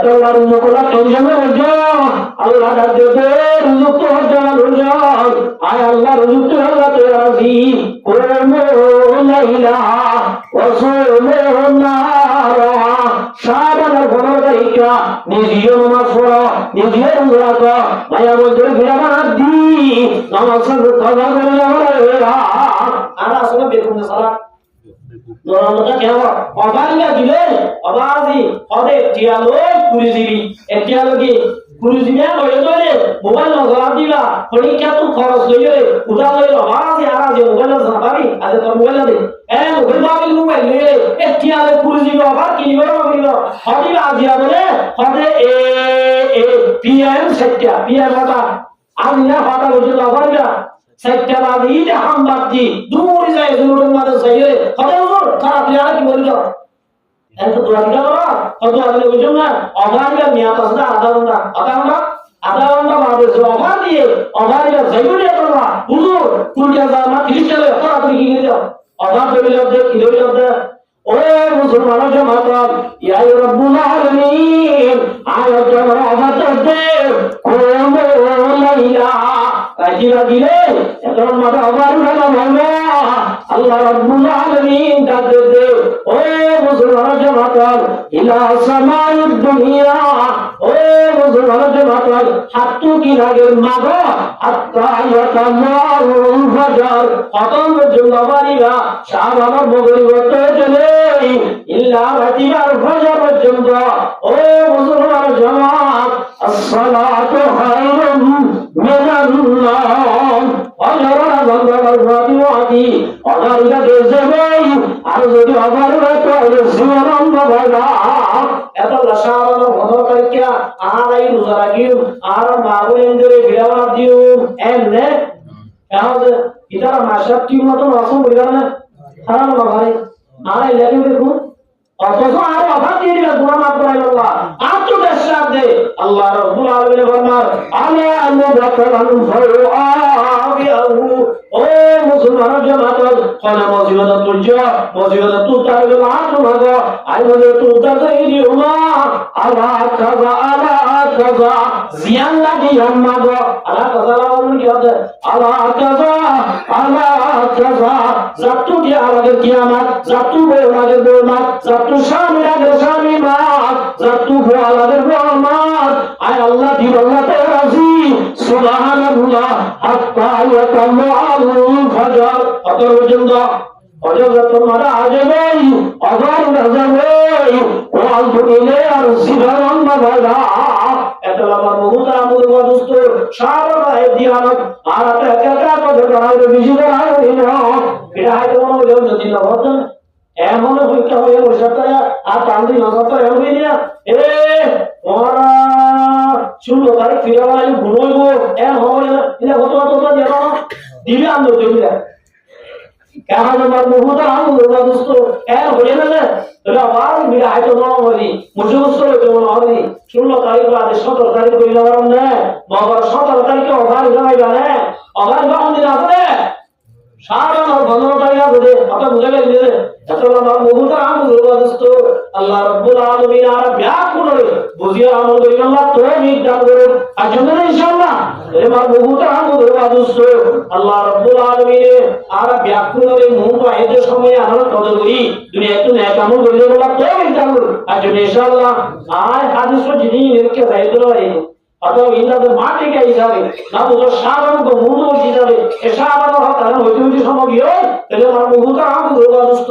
Allah rizqullah tenjame raja Allah dah debe rizq raja ay Allah rizq Allah terazi qurmu laila wa sumu nara shaban al-qamar tarika nijiyo masfura nijiyo raka maya mujur biramadi namasan qada garla ana asla bekum salat Dorang kaya apa ni gila, apa sih? Ada dialog kulizibi, dialog kulizibi apa itu ni? Mobile nak salah dia, kalau kita tu khalas lagi, udah lagi apa sih? Arah je mobile nak salah bari, ada tu mobile ni. Mobile bagi mobile ni, dialog kulizibi apa? Kini berapa kilo? Hari lagi apa ni? Hari PM setia, PM apa? Anda apa tu apa dia? Setia lagi dia hambat di, dua hari saya dulu mana saya, kalau খারাপ লিয়া কি বলি দাও এত দোয়া দিলা বাবা কত আগে বুঝুম না অভারিয়া মিয়া পাসনা আধা ঘন্টা বাদে অভার দিয়ে অভারিয়া যাইবনি করবা হুজুর কুলটা জামা খ্রিস্টান তাড়াতাড়ি কি করে দাও অভার দেবে দে কি দেবে দে ও মুসলমান জামাত ইয়া রাব্বুল আলামিন আয়াত আমরা অভার দে কোন লাইলা কাজিরা দিলে এখন মাথা অভার হলো ভালো Allah Rabbul Alamin dadde o musulman jamaat ila sama'id dunya o musulman jamaat hattu ki lage mago hatta yatamarul fajar khatam jumawariga shabana mogori hote chale illa ratibar fajar jumda o musulman jamaat as-salatu khairun minan nawm ajra zangar fatiwati agar ida dese bhai ar jodi agar to sivaram bhagala eta lasharano bhadar karikya arai ruzaragiu ar mago endure bilawa diu enne ehaz itara mashakti moto rasu bigana haram bhai arai lagi dekhu অথচ আর অভাব দিয়ে দিলে দোয়া মাফ করাই আল্লাহ আর তো দেশাব দে আল্লাহ রাব্বুল আলামিন ফরমান আলা মুদাকারান ফাআবিহু ও মুসলমান জামাত কোন মজিবত তুজ তার মাত ভাগো আই বলে তুজ তাই দিওমা আলা কাযা জিয়ান লাগি আম্মাগো আলা কাযা লাউন কি হবে আলা কাযা জাতু কি আলাদা কিয়ামত জাতু বেলাদের বেমাত জাতু শামি আগে শামি মাত জাতু বেলাদের বেমাত আয় আল্লাহ দি আল্লাহ তে রাজি সুবহানাল্লাহ হাত্তা ইয়াতামাল ফাজার কত পর্যন্ত অজগত তোমার আজে নেই অগার রাজে ও আলতুলে আর সিধারণ বাবা এত আমার বহুতা আমল বদস্ত সারা দিয়ানত আর একা একা করে করার বেশি করার না এটা হয়তো মনে হলো যদি না হতো এমন হইতে হয় বসতে আর তান্দি নজরটা এমন হই না ওরা শুনলো তাই ফিরাবাই ঘুরইবো হবে না এটা হতো দিয়া না দিবে আন্দো দিবে কারণ আমার বহুতা আমল বদস্ত হয়ে না তাহলে আবার মিলে হয়তো না হলি মুজুস্ত যেমন হলি 16 তারিখ বাদে 17 তারিখ কইলা পারম না বাবার 17 তারিখে অভার জানাইবা না অভার বাউন দিন আছে সারা 15 তারিখ আছে কথা বুঝে গেলে এত আমার বহুতা আমল বদস্ত আল্লাহ রাব্বুল আলামিন আর ব্যাক করে বুঝিয়া আমল করি আল্লাহ তৌফিক দান করে আজকে ইনশাআল্লাহ আমার বহুতা আমল বদস্ত আল্লাহ রাব্বুল আলামিন আর ব্যাক করে মুখ আইতে সময় আর কদর করি দুনিয়াতে নেক আমল করলে আল্লাহ তৌফিক দান করে আজকে ইনশাআল্লাহ আর হাদিস জিনি এরকে যাইতো এই অথবা ইন্দ্রদের মাটি কে হিসাবে না বুঝো সাবান কো মুন্ড হিসাবে এ সাবান হতার হইতে হইতে সম্ভব হয় তাহলে আমার বহুতা আমল বদস্ত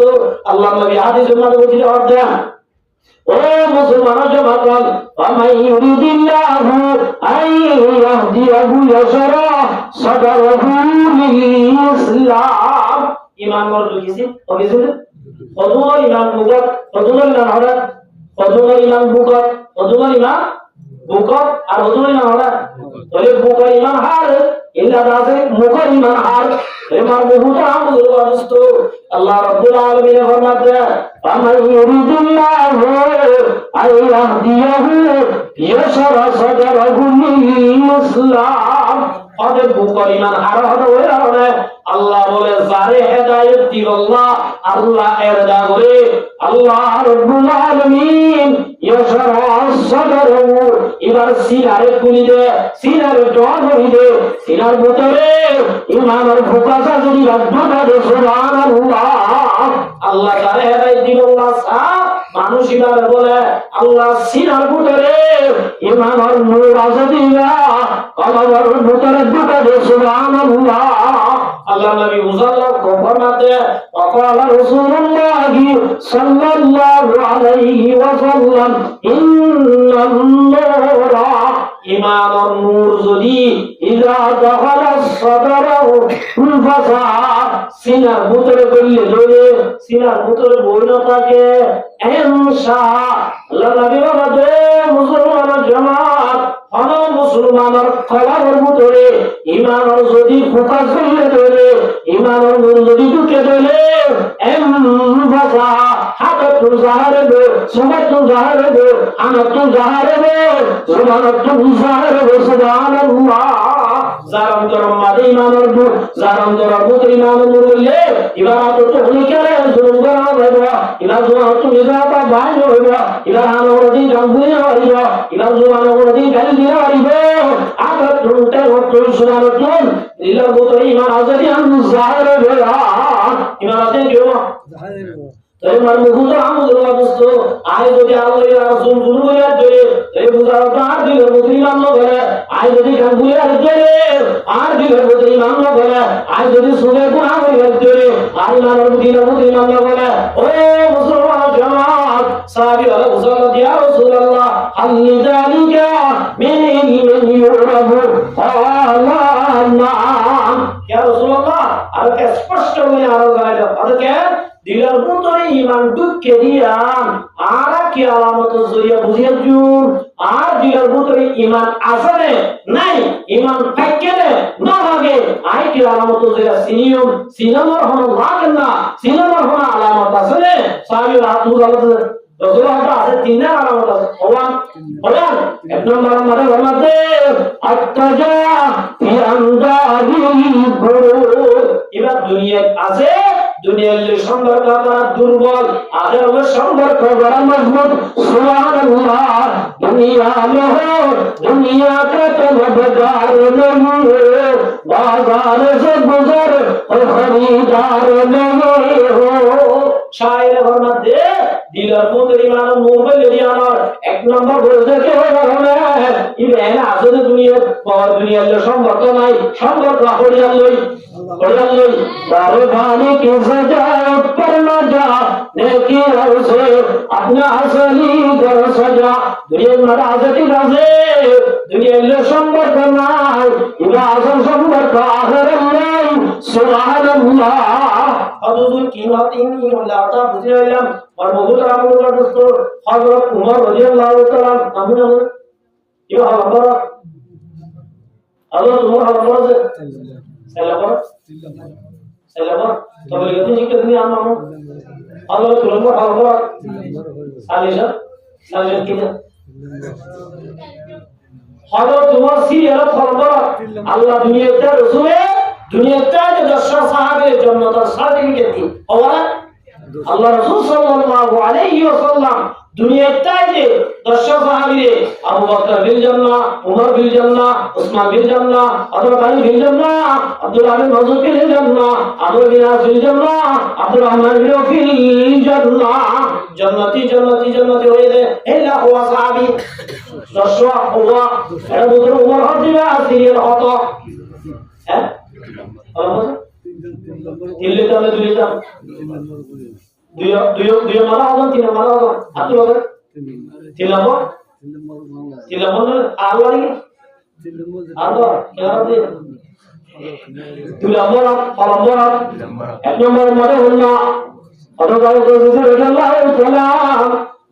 আল্লাহ নবী হাদিস মধ্যে বলতে অর্ধা ও মুসলমান জামাত ওয়ামাই ইউরিদিল্লাহু আই ইয়াহদিয়াহু ইয়াশরা সাদারহু লিল ইসলাম ঈমান মর্দ কিসে ওকে ফজুল ইমান বুকত ফজুল ইমান হরে ফজুল ইমান বুকত ফজুল ইমান বুকত আর ফজুল ইমান হরে তাহলে বুকত ইমান হার ইল্লা দাসে মুকত ইমান হার এমার বহুত আমল ওয়াস্ত আল্লাহ রাব্বুল আলামিন ফরমাতে ফামান ইউরিদুল্লাহু আইয়াহদিয়াহু ইয়াশরা সাদরাহু লিল ইসলাম আদে বুকত ইমান হার হবে কারণে আল্লাহ বলে যারে হেদায়েত দিল আল্লাহ আল্লাহ এরদা করে আল্লাহ রাব্বুল আলামিন ইয়াশরা সাদরাহু এবার সিনারে খুলি দে সিনারে ডর হই দে সিনার ভিতরে ইমানের ফোকাসা যদি রাখবা দে সুবহানাল্লাহ আল্লাহ যারে হেদায়েত দিল আল্লাহ মানুষ ইমানে বলে আল্লাহ সিনার ভিতরে ইমানের নূর আছে দিলা কলবের ভিতরে ঢুকে দে সুবহানাল্লাহ আল্লাহ নবী মুসাল্লাহ ফরমাতে ওয়াকালা রাসূলুল্লাহ সাল্লাল্লাহু আলাইহি ওয়াসাল্লাম ইন্নান নূরা ইমানুন নূর যদি ইযা দাখালা সাদরাহু ফাসা সিনার ভিতরে গলে লয়ে সিনার ভিতরে বইল থাকে ইনশা আল্লাহ নবী বলে মুসলমান জামাত কোন মুসলমানের কলবের ভিতরে ইমানের যদি ফোকাস করলে ধরে ইমানের নূর যদি ঢুকে ধরে ভাষা হাতু জাহারে দে সুমাতু জাহারে দে আনাতু জাহারে দে সুমানতু জাহারে দে সুবহানাল্লাহ জারাম জারাম মাদে ইমানের নূর জারাম জারাম ভিতরে ইমানের নূর হইলে ইবাদত তো হলি করে জুলুম করা হবে ইলা জোয়া তো ইজাতা বাইরে হবে ইলা হানওরদি জামবুই হইবা ইলা জোয়ানওরদি গাল দিয়া হইবে আগত রুটে হতো সুবহানাল্লাহ ইলা ভিতরে ইমান আজাদি আন জাহারে দে ইমান আছে কেউ জাহারে তাই মার মুহুত আমল ওয়াবস্ত আয় যদি আল্লাহ রাসূল দুনিয়া ধরে এই বুঝাও তো আর দিলের মধ্যে ইমান না বলে আয় যদি গাঙ্গুলি আর ধরে আর দিলের মধ্যে ইমান না বলে আয় যদি সুবে গুনাহ হয়ে ধরে আর ইমানের দিলের মধ্যে ইমান না বলে ও মুসলমান জামাত সাহাবী আল্লাহ মুসাল্লাহ ইয়া রাসূলুল্লাহ আল্লি যালিকা মিন ইলমিন ইউরাবু আলা নাম ইয়া রাসূলুল্লাহ আর কে স্পষ্ট হয়ে আর জানাইলো ಅದಕ್ಕೆ দিলের ভিতরে ইমান ঢুকে দিয়াম আর কি আলামত জরিয়া বুঝিয়া জুন আর দিলের ভিতরে ইমান আসলে নাই ইমান থাকলে না লাগে আই কি আলামত জরিয়া সিনিয়ম সিনামর হন লাগে না সিনামর হন আলামত আসলে সাহাবী রাসূলুল্লাহ রাসূলুল্লাহ আছে তিন আলামত আছে ওয়ান বলেন এক নম্বর মানে বলতে আত্তাজা ফি আন্দারি গুরু এবার দুনিয়া আছে দুনিয়ার সম্পর্ক করা দুর্বল আখেরাতের সম্পর্ক করা মজবুত সুবহানাল্লাহ দুনিয়া में हो दुनिया का तलबगार नहीं बाजार से गुजर और खरीदार नहीं हो शायर फरमाते দিলের ভিতরে ইমান নূর বলে দিয়ানোর এক নম্বর বলতে কে হবে ইবেন আসলে দুনিয়ার সম্পর্ক নাই সম্পর্ক হরিয়ালই दारू खाने की सजा पर न जा नेकी से अपना असली घर सजा दुनिया में आज़ादी राज़े दुनिया में संबंध नहीं इधर आज़ाद संबंध आखिर नहीं सुभान अल्लाह हज़रत की बात इन्हीं मलाता बुझे इल्म और बहुत रामूला दोस्तों हज़रत उमर रज़ियल्लाहु तआला अन्हु ये हज़रत उमर हज़रत Selama kalau itu jika dunia amamu Allah turunkan Allah salih kita Allah তোমার সিরিয়াল ফরমান আল্লাহ দুনিয়াতে রাসূলে দুনিয়াতে দশটা সাহাবীর জন্য তার সার্টিফিকেট দি ওরা আল্লাহ রাসূল সাল্লাল্লাহু আলাইহি ওয়াসাল্লাম দুনিয়াতে যে দশটা সাহাবীরে আবু বকর বিল জান্নাহ উমর বিল জান্নাহ উসমান বিল জান্নাহ হযরত আলী বিল জান্নাহ আব্দুল্লাহ বিন মাসউদ বিল জান্নাহ আবু বিলাল বিল জান্নাহ আব্দুর রহমান বিল জান্নাহ জান্নাতি হয়ে যায় এলা হুয়া সাহাবী দশটা হুয়া এর মধ্যে উমর হদিবা সিরিয়াল হতো হ্যাঁ দিল্লি তাহলে দুই মারা হবে তিন মারা হবে আপনি বলেন তিন নম্বর আল্লাহ আল্লাহ দুই নম্বর এক নম্বর মানে হল না অতঃপর রাদিয়াল্লাহু তাআলা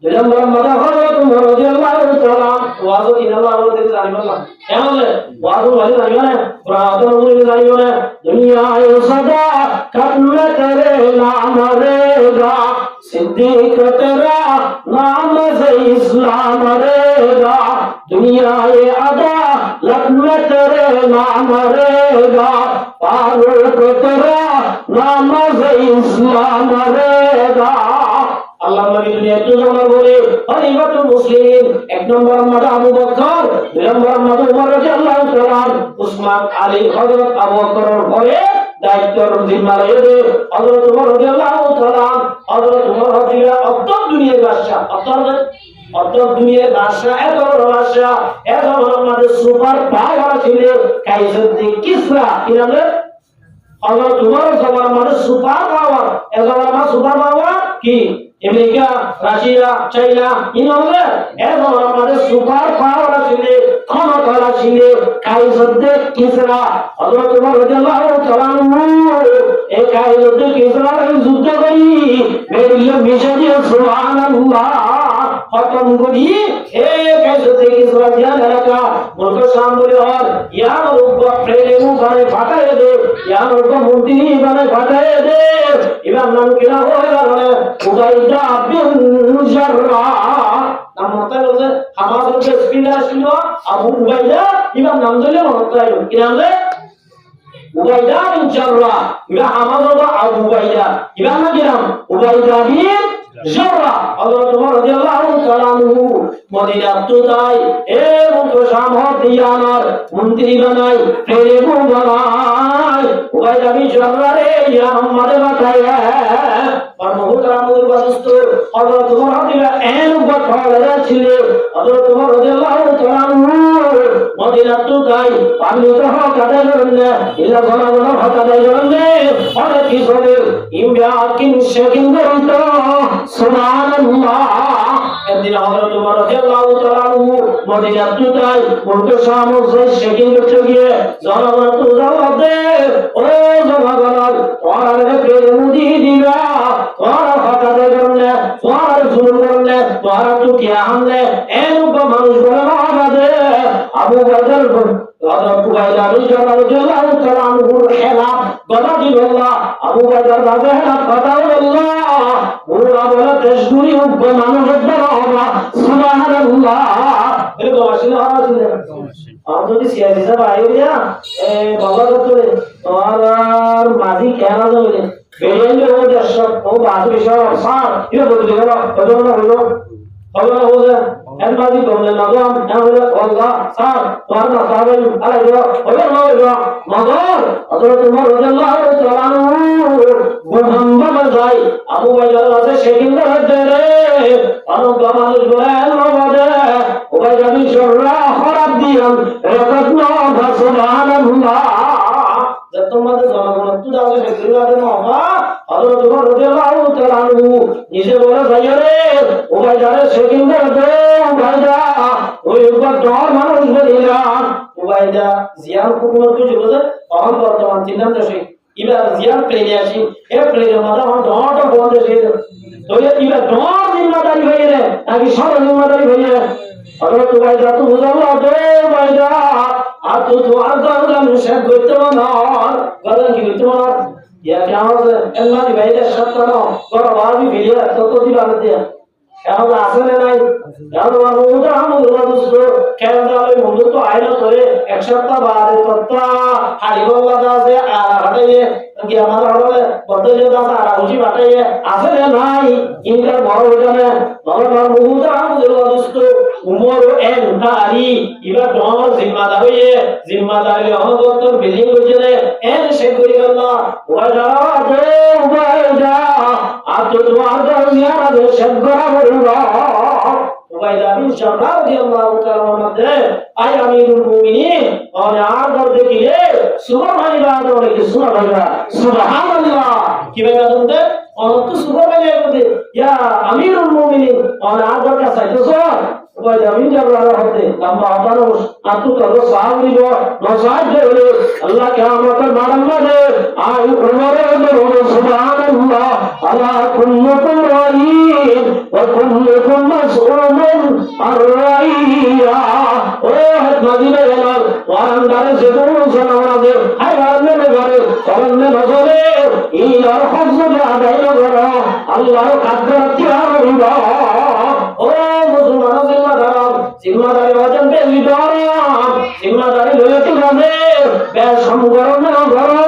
দুই নম্বর মাদা হযরত উমর রাদিয়াল্লাহু তাআলা ওয়াজ ইনাল্লাহ বলতে জানিবেন না কেমন ওয়াজ বলে জানিবেন না কুরআন বলে জানিবেন না দুনিয়ায় সদা কাতনা করে নাম রেগা सिद्दीक तेरा नाम से इस्लाम रहेगा दुनियाए अदालत में तेरे नाम रहेगा फारूक तेरा नाम से इस्लाम रहेगा আল্লাহ নবী দুনিয়া তো জানা বলে খলিফাতুল মুসলিমিন এক নম্বর মাদা আবু বকর দুই নম্বর মাদা উমর রাদিয়াল্লাহু তাআলা উসমান আলী হযরত আবু বকরের পরে দায়িত্বের জিম্মা লয়ে হযরত উমর রাদিয়াল্লাহু তাআলা হযরত উমর হযিরা অত্তর দুনিয়ার বাদশা অত্তর দুনিয়ার বাদশা এত বড় বাদশা এত বড় আমাদের সুপার পাওয়ার ছিল কাইসারউদ্দিন কিসরা কি নামে হযরত উমর সবার মানে সুপার পাওয়ার এত বড় আমার সুপার পাওয়ার কি আমেরিকা রাশিয়া চাইনা ইনলে এত বড় আমাদের সুপার পাওয়ার ছিল ক্ষমতা ছিল কাইসারউদ্দিন কিসরা হযরত উমর রাদিয়াল্লাহু তাআলা এই কাইসারউদ্দিন কিসরা যুদ্ধ করি বেরিয়ে মিশরে সুবহানাল্লাহ খতম করি এই কাইসারউদ্দিন কিসরা জিয়ান এলাকা মুলক সামনে আর ইয়ার উপর প্রেমু গানে ফাটায় দে ইয়ার উপর মন্ত্রী গানে ফাটায় দে ইমাম নাম কিনা হয়ে গেল উবাইদা বিন জাররাহ নাম মতে হচ্ছে হামাসের যে স্পিনার ছিল আবু উবাইদা ইমাম নাম দিলে মতে হলো কি নাম রে উবাইদা বিন জাররাহ ইবা হামাসের আবু উবাইদা ইমাম নাম কি নাম উবাইদা বিন জাররাহ হযরত উমর রাদিয়াল্লাহু তাআলা আনহু মদিনাত তো তাই এ মুখ সামহ দিয়ানার মন্ত্রী বানাই প্রেমু বানাই উবাইদা বিন জাররাহ রে ইয়া আমাদের বাতায় আর মুহতারামুল বাদস্ত হযরত উমর রাদিয়াল্লাহু এর উপর খড়া ছিল হযরত উমর রাদিয়াল্লাহু তাআলা মদিনাত তো তাই পানি তো কাটা গেলে ইলা ঘন ঘন কাটা গেলে অনেক কিছু ইমরা কিন শেকিন করতো সুবহানাল্লাহ একদিন হযরত উমর রাদিয়াল্লাহু তাআলা মদিনাত তো তাই মুলক সামনে শেকিন করতে গিয়ে জনগণ তো জবাব দে ও জনগণ ওরা পেরে মুদি দিবা ওরা কথা দেবেন ওরা জুলুম করলে ওরা তো কি আমলে এরকম মানুষ বলে আমাদের আবু বকর হযরত উবাইদা বিন জাররাহ রাদিয়াল্লাহু তাআলা আনহুর খেলাফ গদা দিল্লাহ আবু বকর রাদিয়াল্লাহু কথা আল্লাহ ওরা বলে দেশগুলি উগ্র মানুষের দ্বারা হবে সুবহানাল্লাহ এরকম আসলে আর যদি সিয়াসি সাহেব আইয়া বাবা করে তোমার মাঝি কেন যাবে বেরিয়ে গেল দর্শক ও বাজে বিষয় সার এটা বলতে গেল ওজন হলো হলো ওজন এর মাঝি বললেন না তো আমরা আল্লাহ সার তোমার না সাবে আরে গো হলো মগর হযরত উমর রাদিয়াল্লাহু তাআলা মুহাম্মদ যাই আবু বকর আছে সেদিন ধরে রে অনন্ত মানুষ বলে আমাদের উবাইদা বিন জাররাহ খরাব দিয়ান রেকর্ড না সুবহানাল্লাহ তোমাদের জনগণ তো দাও ফেসিলাতে মামা হযরত উমর রাদিয়াল্লাহু তাআলা নিজে বলে ভাইরে উবাইদারে সেদিন ধরে উবাইদা ওই উপর ডর মানুষ বলিলা উবাইদা জিয়ার হুকুমত তো জুলছে তখন বর্তমান চিন্তা দেশে ইবা জিয়ার প্রেরে আসি এ প্রেরে মাদা হন ডরটা বন্ধ হয়ে তো ইবা ডর জিম্মাদারি হয়ে রে নাকি সব জিম্মাদারি হয়ে হযরত উবাইদা তো বুঝালো দে উবাইদা আর তো আর গান শেখ করতে না গান কি করতে না ইয়া কেমন আল্লাহ ভাইদের সত্তানো বড় ভাবি ভিড়ে তত দিবান দিয়া কেমন আসলে নাই কেমন মুদা মুদা দুষ্ট কেমন ওই মুদা তো আইলো ধরে এক সপ্তাহ বাদে তত্তা হাড়িগোল্লা দাসে আর হাটাইয়ে কি আমার হলে বদলে দাস আর উজি বাটাইয়ে আসলে নাই ইনকার বড় হইতানে বাবা মুদা মুদা দুষ্ট উমর এন তারি ইবা ডর জিম্মাদারি অহগতর বিলিং হইছে এন সে করি আল্লাহ ওয়াজা দে ওয়াজা আত তোমার দরমিয়ানা দে সবগরা বলবা উবাইদা বিন জাররাহ রাদিয়াল্লাহু তাআলা মধ্যে আই আমিরুল মুমিনিন আর আর দর দেখিলে সুবহানাল্লাহ বলে কি সুবহানাল্লাহ কিভাবে বলতে অনন্ত সুবহানাল্লাহ বলতে ইয়া আমিরুল মুমিনিন আর আর দর কা সাইতো উবাইদা বিন জাররাহ হতে লম্বা আতারস আতু তো সাহাবী গো নসাজ দে আল্লাহ কিয়ামতের মারাম দে আই উমরের দরুদ সুবহানাল্লাহ আলা কুল্লুকুম রাইন ওয়া কুল্লুকুম মাসউলুন আর রাইয়া ও মদিনা এলাল ওয়ারান্দারে যেগুলো জানাওয়াজে হায়রানে ঘরে চরণে নজরে ইয়ার হজ্জে আদায় করো আল্লাহর কাছে কিয়ামত ও মুসলমান জিম্মাদারি ওজন বেশি ধরাম জিম্মাদারি লইতে হবে বেশ সম্পূর্ণ করো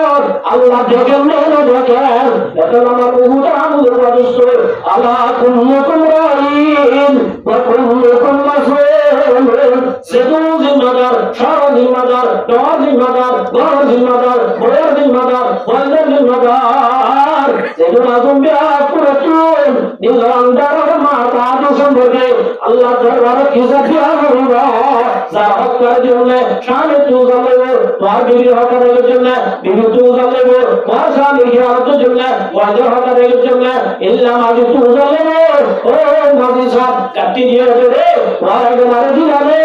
আল্লাহ দেখেন না দেখেন এখন আমার বহুটা আমল করিস আল্লাহ কুল্লুকুম রাইন ওয়া কুল্লুকুম মাসউলুন সেদু জিম্মাদার সারা জিম্মাদার দোয়া জিম্মাদার বড় জিম্মাদার বড় জিম্মাদার বড় জিম্মাদার সেদু আজম বিয়াকুরাতুন নিজান্দার মাতা সম্পর্কে আল্লাহ দরবারে কিসা দিয়া বলবা যারা হক করে দিলে শানে তু জানলে তোমার বিবি হক করার জন্য বিবি তু জানলে তোমার স্বামী হক জন্য ওয়াজে হক করার জন্য ইল্লা মাজি তু জানলে ও মাজি সাহেব কাটি দিয়ে রে তোমার আগে মারে দিলালে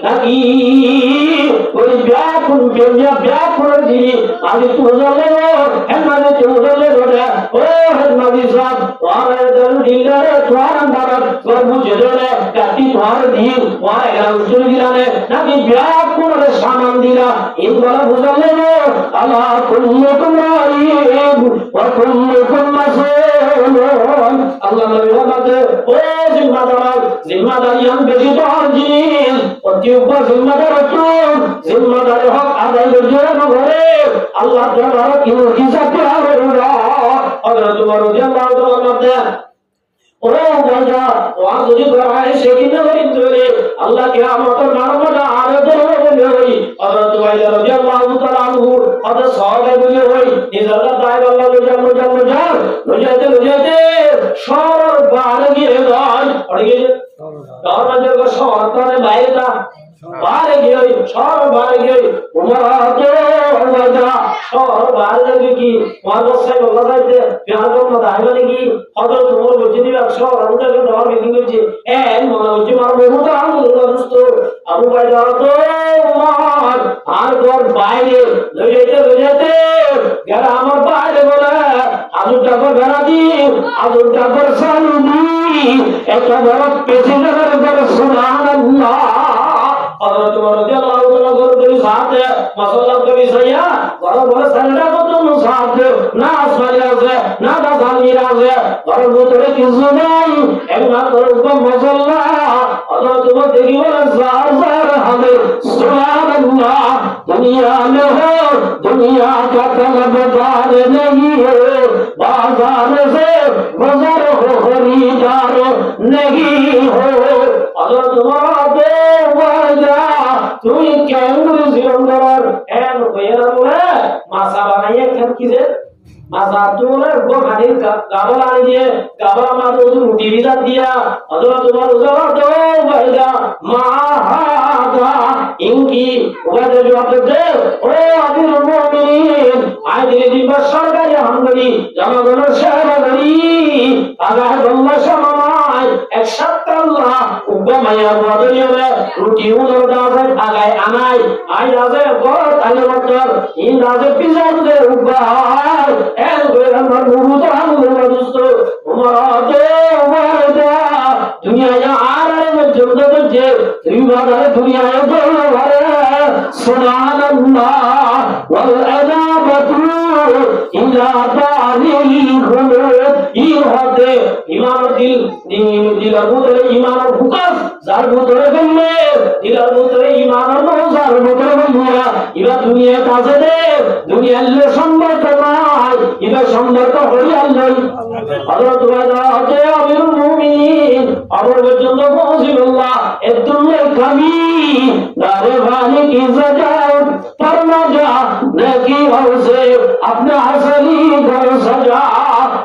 নাকি ওই ব্যাকুল দিই মাজি তু জানলে হে মাজি তু জানলে রে ও হে মাজি সাহেব তোমার দল দিলারে তোমার আন্দার তোর বুঝে রে কাটি তোমার দিন তোমার এরা উসুল দিলানে নাকি ব্যাকুল রে সামান দিলা ইনবালা বুঝালে আল্লাহ কুল্লুকুম রাইন ওয়া কুল্লুকুম মাসউলুন আল্লাহ নবী বলে ও জিম্মাদারি আন বেশি দর জিনিস অতি উপর জিম্মাদারি হক আদায় করতে ঘরে আল্লাহ দরবারে কি হিসাব দেওয়া হবে হযরত ওমর রাদিয়াল্লাহু তাআলা ও বাজা ওয়া যদি করায় সেদিন ধরে আল্লাহ কিয়ামতের মারমটা আরে ধরে হই হযরত ওয়াইল রাদিয়াল্লাহু তাআলা আনহু হযরত সাহাবা বলে হই নিজালা দায় আল্লাহ লুজাতে সর বার গিয়ে যায় পড়ে গিয়ে দরজা কো শহরে বাইরে তা বারে গিয়ে সর বারে গিয়ে উমর তো বাজা সর বারে গিয়ে কি ওয়াজ সাহেব আল্লাহ সাহেব প্যার করতে আইবে কি হযরত ওমর বলছে দিবা সর আমরা কে দর মিটিং করছি মনে হচ্ছে মার বহু তো আল্লাহ দোস্ত আবু বাইদা তো উমর আর ঘর বাইরে লইতে যারা আমার বাইরে বলে আজু টাকা বেড়া দি আজু টাকার সালুদি একটা বড় পেছনের ঘর সুবহানাল্লাহ হযরত ওমর রাদিয়াল্লাহু তাআলা ঘর সাথে মাসাল্লাহ কবি সাইয়া ঘর সালটা কত সাথে না আসলে আছে না দাসালি আছে ঘর ভিতরে কিছু নাই একমাত্র উপর মাসাল্লাহ হযরত ওমর দেখি বলে জার হবে সুবহানাল্লাহ दुनिया में हो दुनिया का तलबदार नहीं हो बाजार से गुजर हो खरीदार नहीं हो अगर तुम्हारे वजह तुम कैंगरू जिंदर एन कोयरले मासा बनाइए खेत किसे मासा तुमने वो खाने गावल आने दिए गावल मारो तो रोटी भी दिया अगर तुम्हारे उजाला दो वजह महादा इनकी वजह जो आप दे ओ अमीरुल मुमिनीन आज दिन पर सरकारी हमगरी জনগণের সেবাদারি আগাহ আল্লাহ সমায় এক সপ্তাহ আল্লাহ উপমায়া বদলিয়ে রুটি উনর দাজে আগায় আনাই আই দাজে গত আলমতর ইন দাজে পিজাদে উপায় এল করে আমার মুরুদ আমুল দোস্ত উমরাতে ওয়াদা দুনিয়া আরে মজুদ যে তুই বাজারে দুনিয়ায় বলবারে সুবহানাল্লাহ ওয়াল আযাবাতু ইলা তারিল খুলুদ ইহাতে ইমান দিলার ভিতরে ইমানের ফুকাস যার ভিতরে গেলে দিলার ভিতরে ইমানের যার ভিতরে গেলে ইবা দুনিয়া কাছে দে দুনিয়ার সম্পর্ক নাই ইবা সম্পর্ক হই আল্লাহ হযরত ওয়াজা আমিরুল মুমিনিন আমার পর্যন্ত পৌঁছিল্লাহ এতুল্লাহ কামি দারে ভানি কি সজাও পরনা যা নাকি হউসে আপনি হাসলি ঘর সজা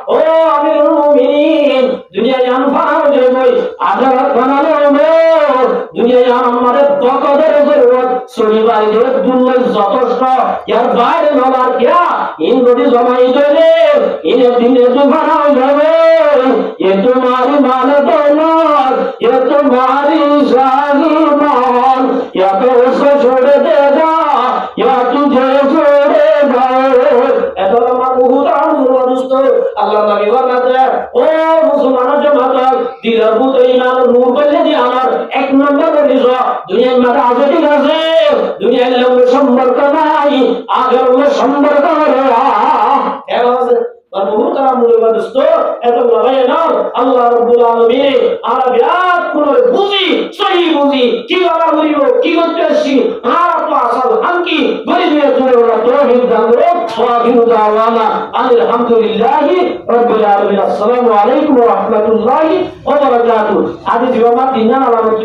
ও আমিরুল মুমিনিন দুনিয়া জান ফাও যাই আখিরাত বানালো মে দুনিয়া জান আমাদের তকদের জরুরত শরীবাই যে দুনিয়া যথেষ্ট ইয়ার বাইরে নবার কিয়া ইন যদি জমাই দেলে ইনে দিনে তো বানাও যাবে ये तुम्हारी मान दौलत ये तुम्हारी शाही मान या तो उसको छोड़ देगा या तुझे छोड़ेगा আল্লাহ নবী বলেন ও মুসলমানের জমাত দিলের বুতে ইমান নূর করলে যে আমার এক নম্বর পরিচয় দুনিয়ার মাঝে আছে ঠিক আছে দুনিয়ার লোকের সম্পর্ক নাই আগের লোকের সম্পর্ক এখন আছে মুহূর্তরা মূল্যবান দোস্ত এত লাগাই না আল্লাহ রাব্বুল আলামিন আর বিরাট করে বুঝি সহি বুঝি কি করা হইব কি করতে আসি আর তো আসল হামকি গরিবের জন্য ওরা তৌহিদ দান করো ওয়াহিদু দাওয়ানা আলহামদুলিল্লাহি রাব্বিল আলামিন আসসালামু আলাইকুম ওয়া রাহমাতুল্লাহি ওয়া বারাকাতুহু আদি জীবমা তিন আলামত